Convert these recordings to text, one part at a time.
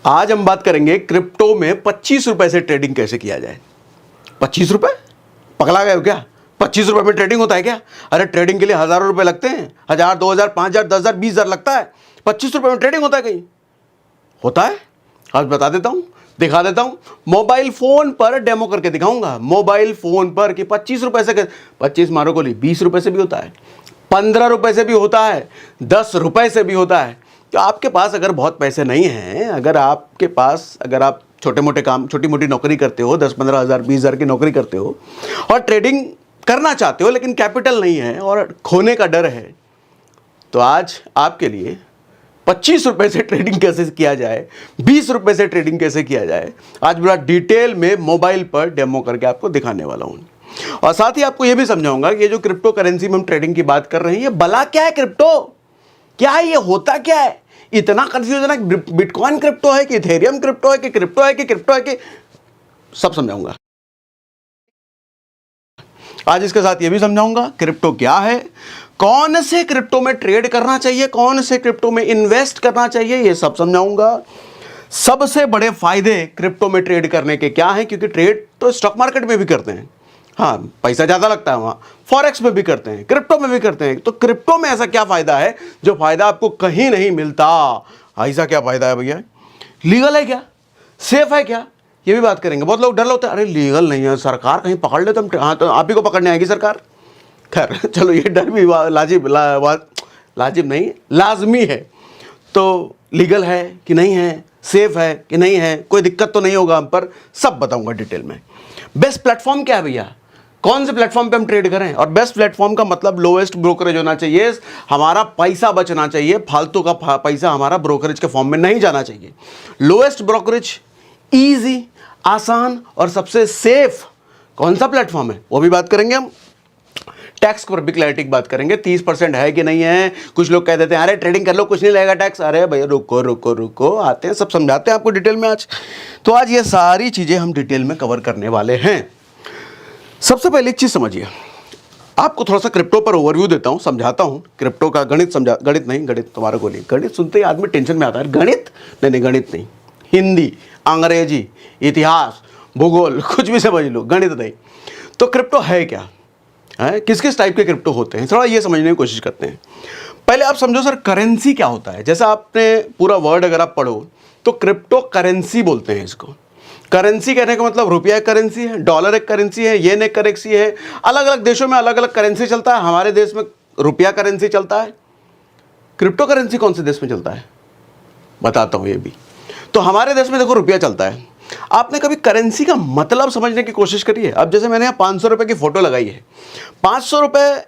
आज हम बात करेंगे क्रिप्टो में 25 रुपए से ट्रेडिंग कैसे किया जाए। 25 रुपए? पगला गए हो क्या? 25 रुपए में ट्रेडिंग होता है क्या? अरे ट्रेडिंग के लिए हजारों रुपए लगते हैं, 1000, 2000, 5000, 10,000, 20,000 लगता है। 25 रुपए में ट्रेडिंग होता है कहीं? होता है? आज बता देता हूं, दिखा देता हूं। मोबाइल फोन पर डेमो करके दिखाऊंगा। मोबाइल फोन पर कि 25 रुपए से 25 मारो गोली, 20 रुपए से भी होता है, 15 रुपए से भी होता है, 10 रुपए से भी होता है। तो आपके पास अगर बहुत पैसे नहीं हैं, अगर आप छोटे मोटे काम, छोटी मोटी नौकरी करते हो, 10-15 हज़ार, 20,000 की नौकरी करते हो और ट्रेडिंग करना चाहते हो लेकिन कैपिटल नहीं है और खोने का डर है, तो आज आपके लिए 25 रुपए से ट्रेडिंग कैसे किया जाए, 20 रुपए से ट्रेडिंग कैसे किया जाए, आज बड़ा डिटेल में मोबाइल पर डेमो करके आपको दिखाने वाला हूं। और साथ ही आपको यह भी समझाऊंगा कि ये जो क्रिप्टो करेंसी में हम ट्रेडिंग की बात कर रहे हैं, ये भला क्या है, क्रिप्टो क्या है, ये होता क्या है, इतना कंफ्यूजन है। बिटकॉइन क्रिप्टो है कि इथेरियम क्रिप्टो है कि क्रिप्टो है कि क्रिप्टो है कि, सब समझाऊंगा आज। इसके साथ ये भी समझाऊंगा क्रिप्टो क्या है, कौन से क्रिप्टो में ट्रेड करना चाहिए, कौन से क्रिप्टो में इन्वेस्ट करना चाहिए, ये सब समझाऊंगा। सबसे बड़े फायदे क्रिप्टो में ट्रेड करने के क्या हैं, क्योंकि ट्रेड तो स्टॉक मार्केट में भी करते हैं, हाँ पैसा ज़्यादा लगता है वहाँ, फॉरेक्स में भी करते हैं, क्रिप्टो में भी करते हैं। तो क्रिप्टो में ऐसा क्या फ़ायदा है जो फ़ायदा आपको कहीं नहीं मिलता? ऐसा क्या फ़ायदा है भैया? लीगल है क्या, सेफ है क्या, ये भी बात करेंगे। बहुत लोग डर होते हैं, अरे लीगल नहीं है, सरकार कहीं पकड़ ले तो हम, हाँ तो आप ही को पकड़ने आएगी सरकार। खैर चलो, ये डर भी लाजिब नहीं, लाजमी है। तो लीगल है कि नहीं है, सेफ है कि नहीं है, कोई दिक्कत तो नहीं होगा हम पर, सब बताऊंगा डिटेल में। बेस्ट प्लेटफॉर्म क्या है भैया, कौन से प्लेटफॉर्म पे हम ट्रेड करें? और बेस्ट प्लेटफॉर्म का मतलब लोएस्ट ब्रोकरेज होना चाहिए, हमारा पैसा बचना चाहिए, फालतू का पैसा हमारा ब्रोकरेज के फॉर्म में नहीं जाना चाहिए। लोएस्ट ब्रोकरेज, इजी, आसान और सबसे सेफ कौन सा प्लेटफॉर्म है, वो भी बात करेंगे हम। टैक्स पर भी क्लैरिटी की बात करेंगे, 30% है कि नहीं है। कुछ लोग कह देते हैं अरे ट्रेडिंग कर लो कुछ नहीं लगेगा टैक्स, अरे भैया रुको रुको रुको, आते हैं, सब समझाते हैं आपको डिटेल में आज। तो आज ये सारी चीज़ें हम डिटेल में कवर करने वाले हैं। सबसे पहले एक चीज़ समझिए, आपको थोड़ा सा क्रिप्टो पर ओवरव्यू देता हूँ, समझाता हूँ क्रिप्टो का गणित गणित तुम्हारा गोली, गणित सुनते ही आदमी टेंशन में आता है, गणित नहीं, गणित नहीं, हिंदी, अंग्रेजी, इतिहास, भूगोल, कुछ भी समझ लो, गणित नहीं। तो क्रिप्टो है क्या है, किस किस टाइप के क्रिप्टो होते हैं, थोड़ा ये समझने की कोशिश करते हैं। पहले आप समझो सर करेंसी क्या होता है। जैसा आपने पूरा वर्ड अगर आप पढ़ो तो क्रिप्टो करेंसी बोलते हैं इसको। करेंसी कहने का मतलब रुपया एक करेंसी है, डॉलर एक करेंसी है, येन एक करेंसी है। अलग अलग देशों में अलग अलग करेंसी चलता है, हमारे देश में रुपया करेंसी चलता है। क्रिप्टो करेंसी कौन से देश में चलता है बताता हूं ये भी। तो हमारे देश में देखो रुपया चलता है। आपने कभी करेंसी का मतलब समझने की कोशिश करी है? अब जैसे मैंने यहाँ 500 रुपए की फोटो लगाई है, 500 रुपए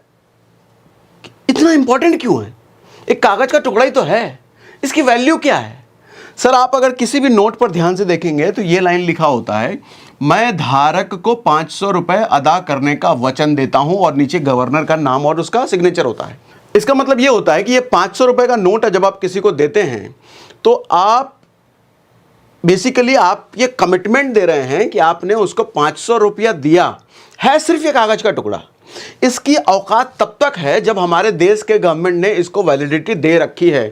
इतना इंपॉर्टेंट क्यों है? एक कागज का टुकड़ा ही तो है, इसकी वैल्यू क्या है? सर आप अगर किसी भी नोट पर ध्यान से देखेंगे तो ये लाइन लिखा होता है, मैं धारक को 500 रुपए अदा करने का वचन देता हूं, और नीचे गवर्नर का नाम और उसका सिग्नेचर होता है। इसका मतलब ये होता है कि ये 500 रुपए का नोट है, जब आप किसी को देते हैं तो आप बेसिकली आप ये कमिटमेंट दे रहे हैं कि आपने उसको 500 रुपया दिया है। सिर्फ ये कागज का टुकड़ा, इसकी औकात तब तक है जब हमारे देश के गवर्नमेंट ने इसको वैलिडिटी दे रखी है।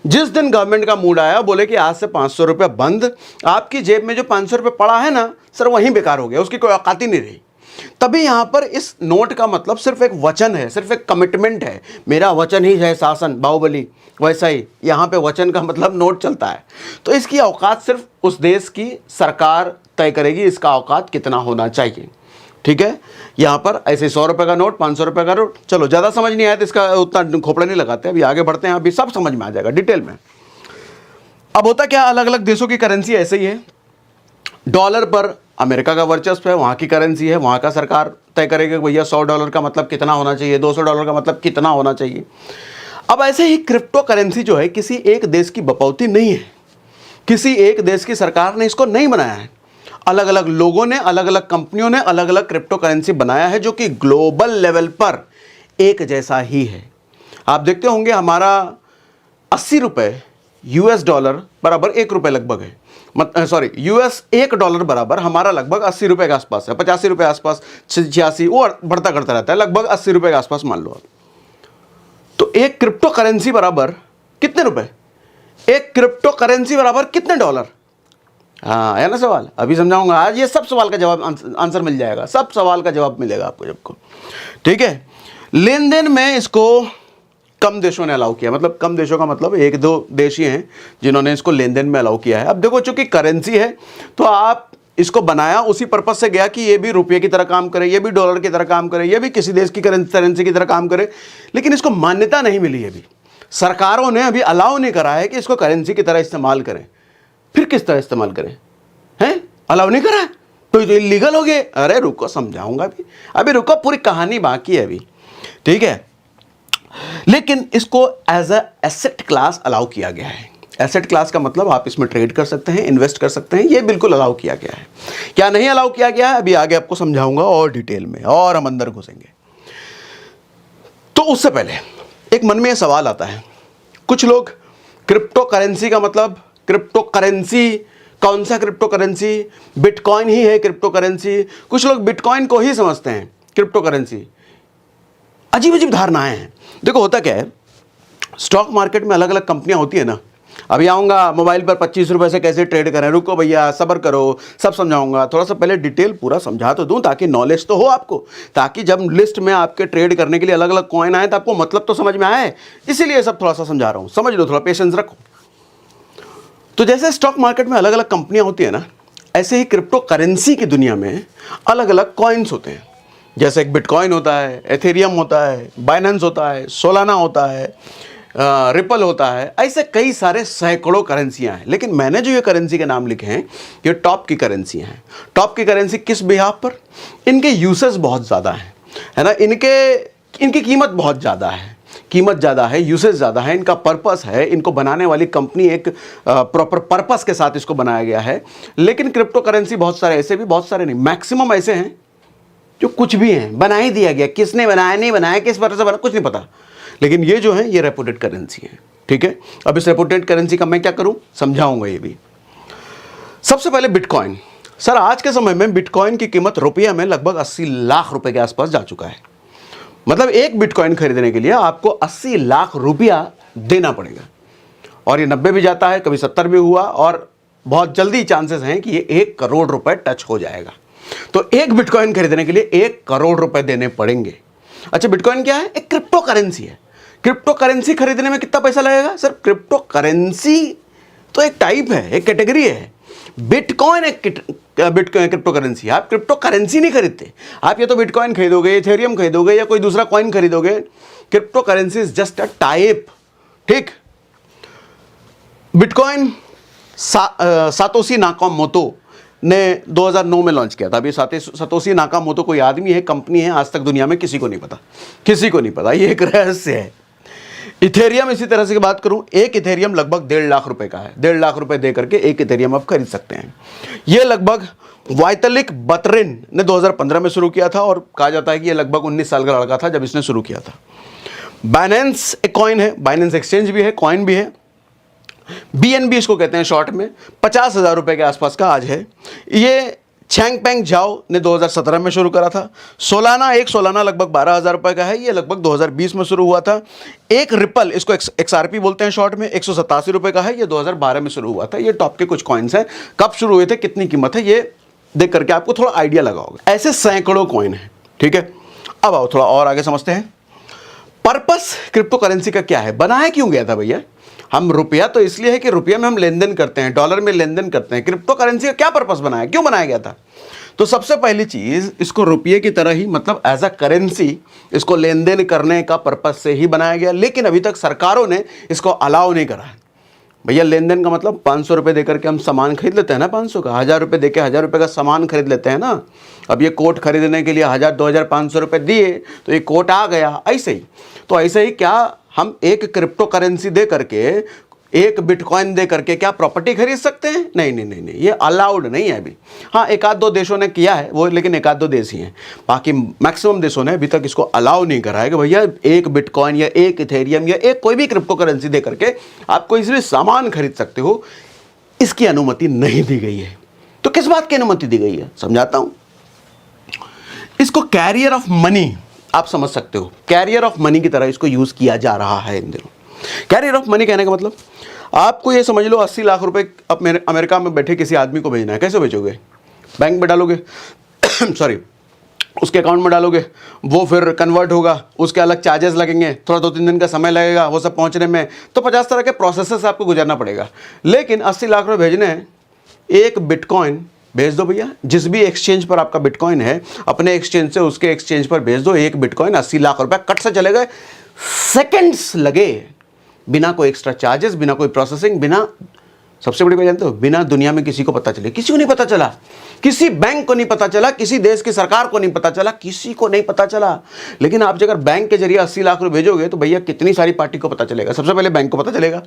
जिस दिन गवर्नमेंट का मूड आया, बोले कि आज से 500 रुपये बंद, आपकी जेब में जो 500 रुपये पड़ा है ना सर, वहीं बेकार हो गया, उसकी कोई औकात ही नहीं रही। तभी यहां पर इस नोट का मतलब सिर्फ एक वचन है, सिर्फ एक कमिटमेंट है। मेरा वचन ही है शासन, बाहुबली, वैसा ही यहां पे वचन का मतलब नोट चलता है। तो इसकी औकात सिर्फ उस देश की सरकार तय करेगी, इसका औकात कितना होना चाहिए। ठीक है, यहां पर ऐसे 100 रुपए का नोट, 500 रुपए का नोट। चलो ज्यादा समझ नहीं आया तो इसका उतना खोपड़ा नहीं लगाते, अभी आगे बढ़ते हैं, अभी सब समझ में आ जाएगा डिटेल में। अब होता क्या, अलग अलग देशों की करेंसी ऐसे ही है। डॉलर पर अमेरिका का वर्चस्व है, वहाँ की करेंसी है, वहाँ का सरकार तय करेगी भैया $100 का मतलब कितना होना चाहिए, $200 का मतलब कितना होना चाहिए। अब ऐसे ही क्रिप्टो करेंसी जो है किसी एक देश की बपौती नहीं है, किसी एक देश की सरकार ने इसको नहीं बनाया है। अलग अलग लोगों ने, अलग अलग कंपनियों ने अलग अलग क्रिप्टो करेंसी बनाया है जो कि ग्लोबल लेवल पर एक जैसा ही है। आप देखते होंगे हमारा 80 रुपये US डॉलर बराबर 1 रुपये लगभग है, US $1 बराबर हमारा लगभग 80 रुपये के आसपास है, 85 रुपये आसपास, 86, वो बढ़ता करता रहता है, लगभग 80 रुपये के आसपास मान लो आप। तो एक क्रिप्टो करेंसी बराबर कितने रुपए? एक क्रिप्टो करेंसी बराबर कितने डॉलर? हाँ, है ना सवाल, अभी समझाऊंगा। आज ये सब सवाल का जवाब आंसर मिल जाएगा, सब सवाल का जवाब मिलेगा आपको सबको, ठीक है। लेन देन में इसको कम देशों ने अलाउ किया, मतलब कम देशों का मतलब एक दो देश ही हैं जिन्होंने इसको लेन देन में अलाउ किया है। अब देखो, चूंकि करेंसी है तो आप इसको बनाया उसी पर्पज से गया कि ये भी रुपये की तरह काम करे, ये भी डॉलर की तरह काम करे, ये भी किसी देश की करेंसी की तरह काम करे, लेकिन इसको मान्यता नहीं मिली है। अभी सरकारों ने अभी अलाउ नहीं करा है कि इसको करेंसी की तरह इस्तेमाल करें। फिर किस तरह इस्तेमाल करें? हैं, अलाउ नहीं करा है तो इलीगल हो गए। अरे रुको, समझाऊंगा अभी रुको, पूरी कहानी बाकी है अभी, ठीक है। लेकिन इसको as a asset class allow किया गया है। एसेट क्लास का मतलब आप इसमें ट्रेड कर सकते हैं, इन्वेस्ट कर सकते हैं, ये बिल्कुल अलाउ किया गया है। क्या नहीं अलाउ किया गया है, अभी आगे आपको समझाऊंगा और डिटेल में, और हम अंदर घुसेंगे। तो उससे पहले एक मन में यह सवाल आता है, कुछ लोग क्रिप्टो करेंसी का मतलब, क्रिप्टो करेंसी कौन सा क्रिप्टो करेंसी? बिटकॉइन ही है क्रिप्टो करेंसी। कुछ लोग बिटकॉइन को ही समझते हैं क्रिप्टो करेंसी। अजीब अजीब धारणाएं हैं। देखो होता क्या है, स्टॉक मार्केट में अलग अलग कंपनियां होती है ना। अभी आऊँगा मोबाइल पर 25 रुपये से कैसे ट्रेड करें, रुको भैया सब्र करो, सब समझाऊंगा। थोड़ा सा पहले डिटेल पूरा समझा तो दूं ताकि नॉलेज तो हो आपको, ताकि जब लिस्ट में आपके ट्रेड करने के लिए अलग अलग कॉइन आए तो आपको मतलब तो समझ में आए। इसीलिए सब थोड़ा सा समझा रहा हूँ, समझ लो, थोड़ा पेशेंस रखो। तो जैसे स्टॉक मार्केट में अलग अलग कंपनियां होती है ना, ऐसे ही क्रिप्टो करेंसी की दुनिया में अलग अलग कॉइन्स होते हैं। जैसे एक बिटकॉइन होता है, एथेरियम होता है, बाइनेंस होता है, सोलाना होता है, रिपल होता है, ऐसे कई सारे सैकड़ों करेंसियां हैं। लेकिन मैंने जो ये करेंसी के नाम लिखे हैं, ये टॉप की करेंसी हैं। टॉप की करेंसी किस बिहाफ पर? इनके यूसेस बहुत ज़्यादा हैं, है ना, इनकी कीमत बहुत ज़्यादा है, कीमत ज़्यादा है, यूसेज ज़्यादा है, इनका पर्पस है, इनको बनाने वाली कंपनी एक प्रॉपर पर्पस के साथ इसको बनाया गया है। लेकिन क्रिप्टो करेंसी बहुत सारे ऐसे भी, बहुत सारे नहीं, मैक्सिमम ऐसे हैं जो कुछ भी हैं, बना ही दिया गया, किसने बनाया नहीं बनाया, किस वजह से बना, कुछ नहीं पता। लेकिन ये जो है ये रेपुटेड करेंसी है, ठीक है। अब इस रेपुटेड करेंसी का मैं क्या करूं, समझाऊंगा ये भी। सबसे पहले बिटकॉइन। सर आज के समय में बिटकॉइन की कीमत रुपया में लगभग 80 लाख रुपए के आसपास जा चुका है। मतलब एक बिटकॉइन खरीदने के लिए आपको 80 लाख रुपया देना पड़ेगा, और ये 90 भी जाता है, कभी 70 भी हुआ, और बहुत जल्दी चांसेस हैं कि ये 1 करोड़ रुपए टच हो जाएगा। तो एक बिटकॉइन खरीदने के लिए 1 करोड़ रुपए देने पड़ेंगे। अच्छा, बिटकॉइन क्या है? एक क्रिप्टो करेंसी है। क्रिप्टो करेंसी खरीदने में कितना पैसा लगेगा? सर क्रिप्टो करेंसी तो एक टाइप है, एक कैटेगरी है। बिटकॉइन एक क्रिप्टो करेंसी। आप क्रिप्टो करेंसी नहीं खरीदते, आप या तो बिटकॉइन खरीदोगे, इथेरियम खरीदोगे, या कोई दूसरा कॉइन खरीदोगे। Crypto currency is just a type, ठीक। बिटकॉइन सातोशी नाकामोतो ने 2009 में लॉन्च किया था। अभी सातोशी नाकामोतो कोई आदमी है, कंपनी है, आज तक दुनिया में किसी को नहीं पता, किसी को नहीं पता, ये एक रहस्य है। इथेरियम इसी तरह से बात करूं, एक इथेरियम लगभग 1.5 लाख रुपए का है। 1.5 लाख रुपए दे करके एक इथेरियम आप खरीद सकते हैं। ये लगभग वाइटलिक बतरिन ने 2015 में शुरू किया था, और कहा जाता है कि ये लगभग 19 साल का लड़का था जब इसने शुरू किया था। बाइनेंस एक कॉइन है, बाइनेंस एक्सचेंज भी है, कॉइन भी है, BNB इसको कहते हैं शॉर्ट में। 50,000 रुपए के आसपास का आज है। ये चैंगपेंग झाओ ने 2017 में शुरू करा था। सोलाना लगभग 12,000 रुपए का है, ये लगभग 2020 में शुरू हुआ था। एक रिपल, इसको XRP बोलते हैं शॉर्ट में, 187 रुपए का है, ये 2012 में शुरू हुआ था। ये टॉप के कुछ कॉइन्स हैं। कब शुरू हुए थे, कितनी कीमत है, ये देख करके आपको थोड़ा आइडिया लगा होगा। ऐसे सैकड़ों कॉइन है, ठीक है। अब आओ थोड़ा और आगे समझते हैं। पर्पस क्रिप्टो करेंसी का क्या है, बनाया क्यों गया था भैया? हम रुपया तो इसलिए है कि रुपये में हम लेन देन करते हैं, डॉलर में लेन देन करते हैं। क्रिप्टो करेंसी का क्या पर्पस बनाया, क्यों बनाया गया था? तो सबसे पहली चीज, इसको रुपये की तरह ही, मतलब एज अ करेंसी इसको लेन देन करने का पर्पस से ही बनाया गया। लेकिन अभी तक सरकारों ने इसको अलाउ नहीं करा है। भैया लेन देन का मतलब 500 रुपये देकर के हम सामान खरीद लेते हैं ना, 500 का, 1000 रुपये देकर 1000 रुपये का सामान खरीद लेते हैं ना। अब ये कोट खरीदने के लिए 1000, 2000, 500 रुपये दिए तो ये कोट आ गया, ऐसे ही। तो ऐसे ही क्या हम एक क्रिप्टो करेंसी दे करके, एक बिटकॉइन दे करके क्या प्रॉपर्टी खरीद सकते हैं? नहीं नहीं नहीं नहीं, ये अलाउड नहीं है अभी। हाँ, एक आध दो देशों ने किया है वो, लेकिन एक आध दो देश ही हैं, बाकी मैक्सिमम देशों ने अभी तक इसको अलाउ नहीं करा है कि भैया एक बिटकॉइन या एक इथेरियम या एक कोई भी क्रिप्टो करेंसी दे करके आप कोई से भी सामान खरीद सकते हो, इसकी अनुमति नहीं दी गई है। तो किस बात की अनुमति दी गई है, समझाता हूं। इसको कैरियर ऑफ मनी आप समझ सकते हो, कैरियर ऑफ मनी की तरह इसको यूज किया जा रहा है इन दिनों। कैरियर ऑफ मनी कहने का मतलब, आपको ये समझ लो 80 लाख रुपए अब मेरे अमेरिका में बैठे किसी आदमी को भेजना है, कैसे भेजोगे? बैंक में डालोगे सॉरी, उसके अकाउंट में डालोगे, वो फिर कन्वर्ट होगा, उसके अलग चार्जेस लगेंगे, थोड़ा 2-3 दिन का समय लगेगा वो सब पहुंचने में, तो 50 तरह के प्रोसेस से आपको गुजरना पड़ेगा। लेकिन 80 लाख रुपए भेजने हैं, एक बिटकॉइन भेज दो भैया, जिस भी एक्सचेंज पर आपका बिटकॉइन है अपने एक्सचेंज से उसके एक्सचेंज पर भेज दो, एक बिटकॉइन 80 लाख रुपए कट से चले गए, सेकेंड्स लगे, बिना कोई एक्स्ट्रा चार्जेस, बिना कोई प्रोसेसिंग, बिना, सबसे बड़ी बात जानते हो, बिना दुनिया में किसी को पता चले, किसी को नहीं पता चला, किसी बैंक को नहीं पता चला, किसी देश की सरकार को नहीं पता चला, किसी को नहीं पता चला। लेकिन आप अगर बैंक के जरिए 80 लाख रुपए भेजोगे तो भैया कितनी सारी पार्टी को पता चलेगा। सबसे पहले बैंक को पता चलेगा,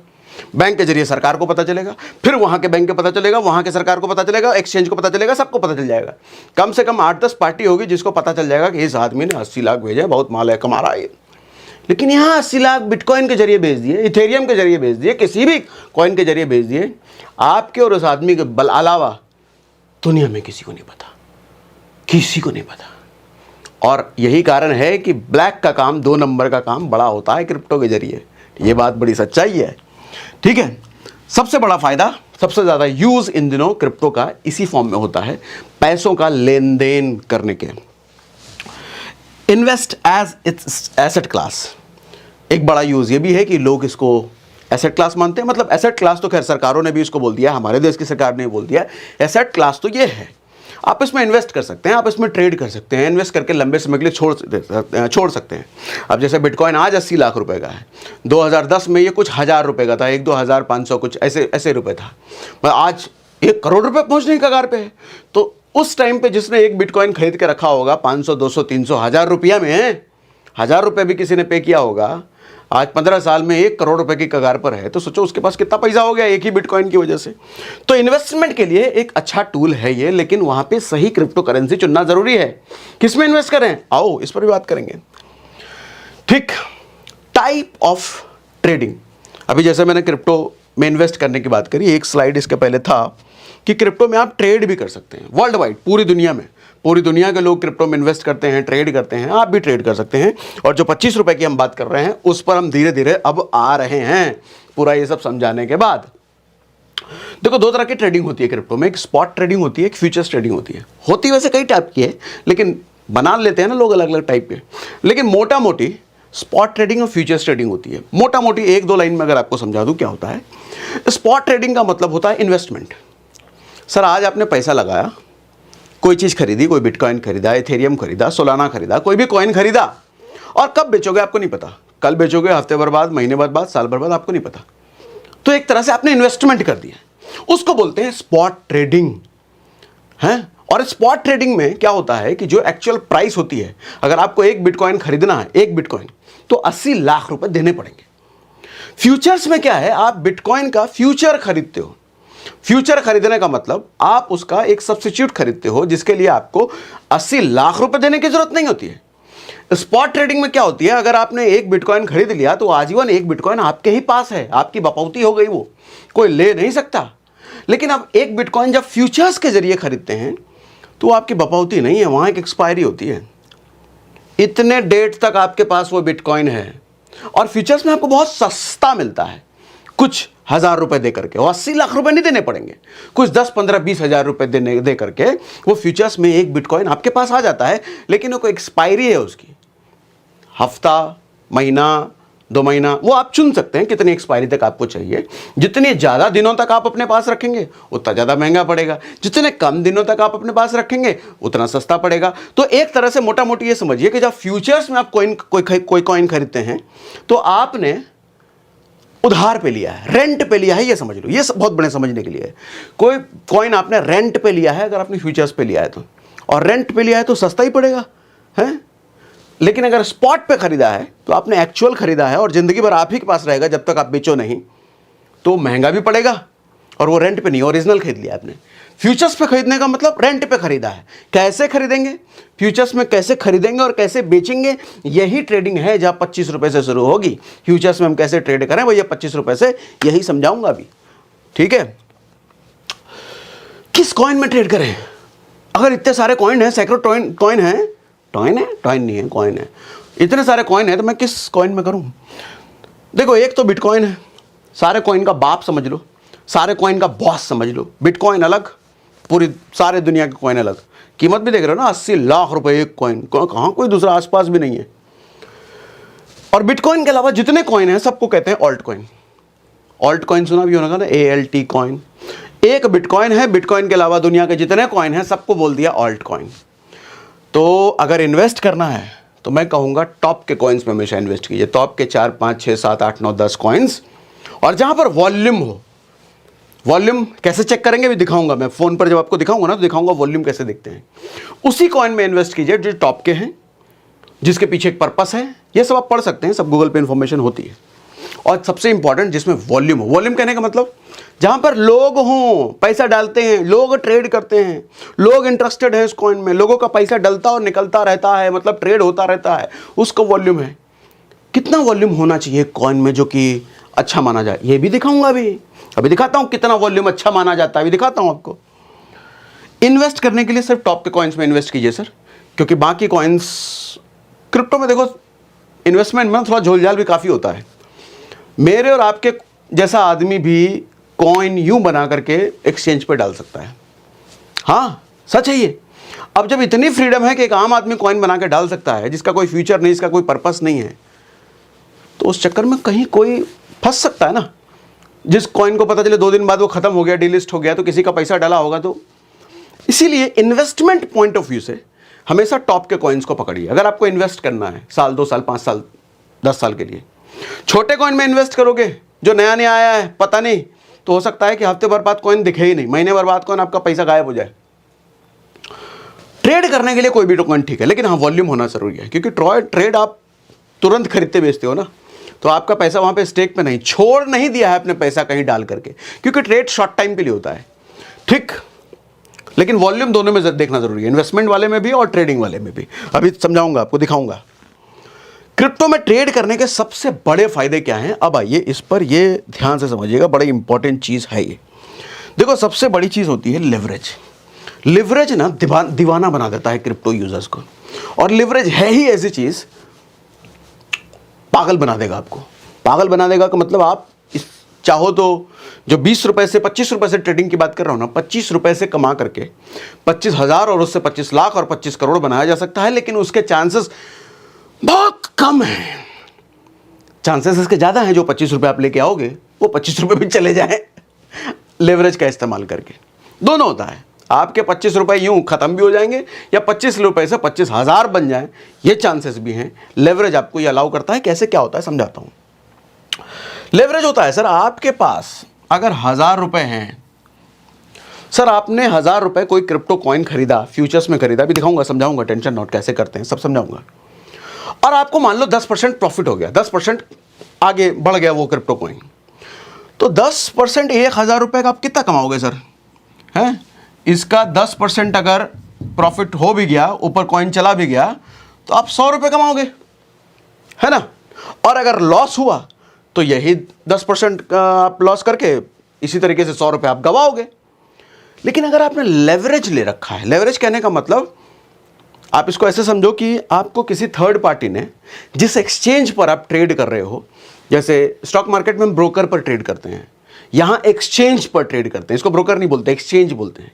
बैंक के जरिए सरकार को पता चलेगा, फिर वहां के बैंक को पता चलेगा, वहां के सरकार को पता चलेगा, एक्सचेंज को पता चलेगा, सबको पता चल जाएगा। कम से कम 8-10 पार्टी होगी जिसको पता चल जाएगा कि इस आदमी ने 80 लाख भेजे, बहुत माल है, कमा रहा है। लेकिन यहाँ 80 लाख बिटकॉइन के जरिए भेज दिए, इथेरियम के जरिए भेज दिए, किसी भी कॉइन के जरिए भेज दिए, आपके और उस आदमी के बल अलावा दुनिया में किसी को नहीं पता, किसी को नहीं पता। और यही कारण है कि ब्लैक का काम, 2 नंबर का काम बड़ा होता है क्रिप्टो के जरिए। ये बात बड़ी सच्चाई है, ठीक है। सबसे बड़ा फायदा, सबसे ज़्यादा यूज इन दिनों क्रिप्टो का इसी फॉर्म में होता है, पैसों का लेन देन करने के। Invest as its asset class, एक बड़ा यूज ये भी है कि लोग इसको एसेट क्लास मानते हैं। मतलब एसेट क्लास तो खैर सरकारों ने भी इसको बोल दिया, हमारे देश की सरकार ने बोल दिया, एसेट क्लास तो ये है, आप इसमें इन्वेस्ट कर सकते हैं, आप इसमें ट्रेड कर सकते हैं, इन्वेस्ट करके लंबे समय के लिए छोड़ सकते हैं। अब जैसे बिटकॉइन आज 80 लाख रुपए का है, 2010 में ये कुछ हज़ार रुपए का था, 1-2,500 कुछ ऐसे रुपए था, आज 1 करोड़ रुपए पहुंचने की कगार पे है। तो उस टाइम पे जिसने एक बिटकॉइन खरीद के रखा होगा 500, 200, 300, 1000 रुपया में, 1000 रुपये भी किसी ने पे किया होगा, आज 15 साल में 1 करोड़ रुपए की कगार पर है, तो सोचो उसके पास कितना पैसा हो गया एक ही बिटकॉइन की वजह से। तो इन्वेस्टमेंट के लिए एक अच्छा टूल है ये, लेकिन वहां पे सही क्रिप्टो करेंसी चुनना जरूरी है। किसमें इन्वेस्ट करें, आओ इस पर भी बात करेंगे। ठीक, टाइप ऑफ ट्रेडिंग। अभी जैसे मैंने क्रिप्टो में इन्वेस्ट करने की बात करी, एक स्लाइड इसके पहले था कि क्रिप्टो में आप ट्रेड भी कर सकते हैं वर्ल्ड वाइड, पूरी दुनिया में, पूरी दुनिया के लोग क्रिप्टो में इन्वेस्ट करते हैं, ट्रेड करते हैं, आप भी ट्रेड कर सकते हैं। और जो 25 रुपए की हम बात कर रहे हैं उस पर हम धीरे धीरे अब आ रहे हैं, पूरा ये सब समझाने के बाद। देखो 2 तरह की ट्रेडिंग होती है क्रिप्टो में, एक स्पॉट ट्रेडिंग होती है, एक फ्यूचर्स ट्रेडिंग होती है। होती वैसे कई टाइप की है, लेकिन बना लेते हैं ना लोग अलग अलग टाइप के, लेकिन मोटा मोटी स्पॉट ट्रेडिंग और फ्यूचर्स ट्रेडिंग होती है। मोटा मोटी 1-2 लाइन में अगर आपको समझा दूं क्या होता है। स्पॉट ट्रेडिंग का मतलब होता है इन्वेस्टमेंट। सर आज आपने पैसा लगाया, कोई चीज़ खरीदी, कोई बिटकॉइन खरीदा, इथेरियम खरीदा, सोलाना खरीदा, कोई भी कॉइन खरीदा, और कब बेचोगे आपको नहीं पता, कल बेचोगे, हफ्ते भर बाद, महीने बाद, साल भर बाद, आपको नहीं पता। तो एक तरह से आपने इन्वेस्टमेंट कर दिया, उसको बोलते हैं स्पॉट ट्रेडिंग है। और स्पॉट ट्रेडिंग में क्या होता है कि जो एक्चुअल प्राइस होती है, अगर आपको एक बिटकॉइन खरीदना है, एक बिटकॉइन, तो 80 लाख रुपए देने पड़ेंगे। फ्यूचर्स में क्या है, आप बिटकॉइन का फ्यूचर खरीदते हो। फ्यूचर खरीदने का मतलब आप उसका एक सब्स्टिट्यूट खरीदते हो, जिसके लिए आपको 80 लाख रुपए देने की जरूरत नहीं होती है। स्पॉट ट्रेडिंग में क्या होती है, अगर आपने एक बिटकॉइन खरीद लिया तो आजीवन एक बिटकॉइन आपके ही पास है, आपकी बपौती हो गई, वो कोई ले नहीं सकता। लेकिन अब एक बिटकॉइन जब फ्यूचर्स के जरिए खरीदते हैं तो आपकी बपौती नहीं है, वहां एक एक्सपायरी होती है, इतने डेट तक आपके पास वो बिटकॉइन है। और फ्यूचर्स में आपको बहुत सस्ता मिलता है, कुछ 1000 रुपए दे करके, और 80 लाख रुपए नहीं देने पड़ेंगे, कुछ 10, 15, 20 हजार रुपए दे करके वो फ्यूचर्स में एक बिटकॉइन आपके पास आ जाता है। लेकिन वो कोई एक्सपायरी है उसकी, हफ्ता, महीना, 2 महीना, वो आप चुन सकते हैं कितनी एक्सपायरी तक आपको चाहिए। जितने ज़्यादा दिनों तक आप अपने पास रखेंगे उतना ज़्यादा महंगा पड़ेगा, जितने कम दिनों तक आप अपने पास रखेंगे उतना सस्ता पड़ेगा। तो एक तरह से मोटा मोटी ये समझिए कि जब फ्यूचर्स में आप कोई कॉइन खरीदते हैं तो आपने उधार पे लिया है, रेंट पे लिया है, ये समझ लो, ये बहुत बड़े समझने के लिए है। कोई कॉइन आपने रेंट पे लिया है, अगर आपने फ्यूचर्स पे लिया है तो, और रेंट पे लिया है तो सस्ता ही पड़ेगा है। लेकिन अगर स्पॉट पे खरीदा है तो आपने एक्चुअल खरीदा है और जिंदगी भर आप ही के पास रहेगा जब तक आप बेचो नहीं, तो महंगा भी पड़ेगा, और वो रेंट पे नहीं, ओरिजिनल खरीद लिया आपने। फ्यूचर्स पे खरीदने का मतलब रेंट पे खरीदा है। कैसे खरीदेंगे, फ्यूचर्स में कैसे खरीदेंगे और कैसे बेचेंगे, यही ट्रेडिंग है जहां 25 रुपए से शुरू होगी। फ्यूचर्स में हम कैसे ट्रेड करें भैया 25 रुपए से, यही समझाऊंगा अभी, ठीक है। किस कॉइन में ट्रेड करें, अगर इतने सारे कॉइन हैं, सैकड़ों कॉइन है, टॉइन नहीं है, कॉइन है, इतने सारे कॉइन है, तो मैं किस कॉइन में करूं। देखो एक तो बिटकॉइन है, सारे कॉइन का बाप समझ लो, सारे कॉइन का बॉस समझ लो। बिटकॉइन अलग, पूरी सारे दुनिया के कॉइन अलग। कीमत भी देख रहे हो ना, 80 लाख रुपए एक कॉइन, कहाँ कोई दूसरा आसपास भी नहीं है। और बिटकॉइन के अलावा जितने कॉइन हैं सबको कहते हैं ऑल्ट कॉइन। ऑल्ट कॉइन सुना भी होगा ना, ALT कॉइन। एक बिटकॉइन है, बिटकॉइन के अलावा दुनिया के जितने कॉइन हैं सबको बोल दिया ऑल्ट कॉइन। तो अगर इन्वेस्ट करना है तो मैं कहूँगा टॉप के कॉइन्स में हमेशा इन्वेस्ट कीजिए। टॉप के 4, 5, 6, 7, 8, 9, 10 कॉइन्स, और जहाँ पर वॉल्यूम हो। वॉल्यूम कैसे चेक करेंगे भी दिखाऊंगा मैं, फ़ोन पर जब आपको दिखाऊंगा ना तो दिखाऊंगा वॉल्यूम कैसे देखते हैं। उसी कॉइन में इन्वेस्ट कीजिए जो टॉप के हैं, जिसके पीछे एक पर्पस है। ये सब आप पढ़ सकते हैं, सब गूगल पे इंफॉर्मेशन होती है। और सबसे इंपॉर्टेंट जिसमें वॉल्यूम हो। वॉल्यूम कहने का मतलब जहां पर लोग हों, पैसा डालते हैं, लोग ट्रेड करते हैं, लोग इंटरेस्टेड है इस कॉइन में, लोगों का पैसा डलता और निकलता रहता है, मतलब ट्रेड होता रहता है, उसका वॉल्यूम है। कितना वॉल्यूम होना चाहिए कॉइन में जो कि अच्छा माना जाए, ये भी दिखाऊंगा। अभी दिखाता हूं कितना वॉल्यूम अच्छा माना जाता है, अभी दिखाता हूं आपको। इन्वेस्ट करने के लिए सिर्फ टॉप के कॉइन्स में इन्वेस्ट कीजिए सर, क्योंकि बाकी कॉइन्स क्रिप्टो में देखो इन्वेस्टमेंट में थोड़ा झोलझाल भी काफ़ी होता है। मेरे और आपके जैसा आदमी भी कॉइन यूं बना करके एक्सचेंज पे डाल सकता है। हाँ सच है ये। अब जब इतनी फ्रीडम है कि एक आम आदमी कॉइन बना के डाल सकता है, जिसका कोई फ्यूचर नहीं, इसका कोई पर्पस नहीं है, तो उस चक्कर में कहीं कोई फंस सकता है ना। जिस कॉइन को पता चले 2 दिन बाद वो खत्म हो गया, डिलिस्ट हो गया, तो किसी का पैसा डाला होगा। तो इसीलिए इन्वेस्टमेंट पॉइंट ऑफ व्यू से हमेशा टॉप के कॉइन्स को पकड़िए। अगर आपको इन्वेस्ट करना है साल, 2 साल, 5 साल, 10 साल के लिए, छोटे कॉइन में इन्वेस्ट करोगे जो नया नया आया है, पता नहीं, तो हो सकता है कि हफ्ते भर बाद कॉइन दिखे ही नहीं, महीने भर बाद कॉइन आपका पैसा गायब हो जाए। ट्रेड करने के लिए कोई भी कॉइन ठीक है, लेकिन हाँ वॉल्यूम होना जरूरी है, क्योंकि ट्रेड आप तुरंत खरीदते बेचते हो ना, तो आपका पैसा वहां पे स्टेक पे नहीं, छोड़ नहीं दिया है अपने पैसा कहीं डाल करके, क्योंकि ट्रेड शॉर्ट टाइम के लिए होता है, ठीक। लेकिन वॉल्यूम दोनों में देखना जरूरी है, इन्वेस्टमेंट वाले में भी और ट्रेडिंग वाले में भी। अभी समझाऊंगा आपको, दिखाऊंगा। क्रिप्टो में ट्रेड करने के सबसे बड़े फायदे क्या हैं, अब आइए इस पर, ये ध्यान से समझिएगा, बड़ी इंपॉर्टेंट चीज है ये। देखो सबसे बड़ी चीज होती है लिवरेज। लिवरेज ना दीवाना बना देता है क्रिप्टो यूजर्स को, और लिवरेज है ही ऐसी चीज, पागल बना देगा आपको। पागल बना देगा का मतलब आप चाहो तो जो 20 रुपए से 25 रुपए से ट्रेडिंग की बात कर रहा हूं ना, 25 रुपए से कमा करके 25,000 और उससे 25 लाख और 25 करोड़ बनाया जा सकता है, लेकिन उसके चांसेस बहुत कम है। चांसेस इसके ज्यादा हैं, जो 25 रुपए आप लेके आओगे वो 25 रुपए भी चले जाए लेवरेज का इस्तेमाल करके। दोनों होता है, आपके 25 रुपए यूं खत्म भी हो जाएंगे, या 25 रुपए से 25,000 बन जाए, ये चांसेस भी हैं। लेवरेज आपको ये अलाउ करता है। कैसे क्या होता है समझाता हूं। लेवरेज होता है सर, आपके पास अगर 1000 रुपए हैं, सर आपने 1000 रुपए कोई क्रिप्टो कॉइन खरीदा, फ्यूचर्स में खरीदा, भी दिखाऊंगा, समझाऊंगा, टेंशन नॉट, कैसे करते हैं सब समझाऊंगा। और आपको मान लो 10% प्रॉफिट हो गया, 10% आगे बढ़ गया वो क्रिप्टो कॉइन, तो 10% 1000 रुपए का आप कितना कमाओगे सर, हैं? इसका 10% अगर प्रॉफिट हो भी गया, ऊपर कॉइन चला भी गया, तो आप 100 रुपए कमाओगे, है ना। और अगर लॉस हुआ तो यही 10% का आप लॉस करके इसी तरीके से 100 रुपए आप गवाओगे। लेकिन अगर आपने लेवरेज ले रखा है, लेवरेज कहने का मतलब आप इसको ऐसे समझो कि आपको किसी थर्ड पार्टी ने, जिस एक्सचेंज पर आप ट्रेड कर रहे हो, जैसे स्टॉक मार्केट में ब्रोकर पर ट्रेड करते हैं, यहां एक्सचेंज पर ट्रेड करते हैं, इसको ब्रोकर नहीं बोलते, एक्सचेंज बोलते हैं।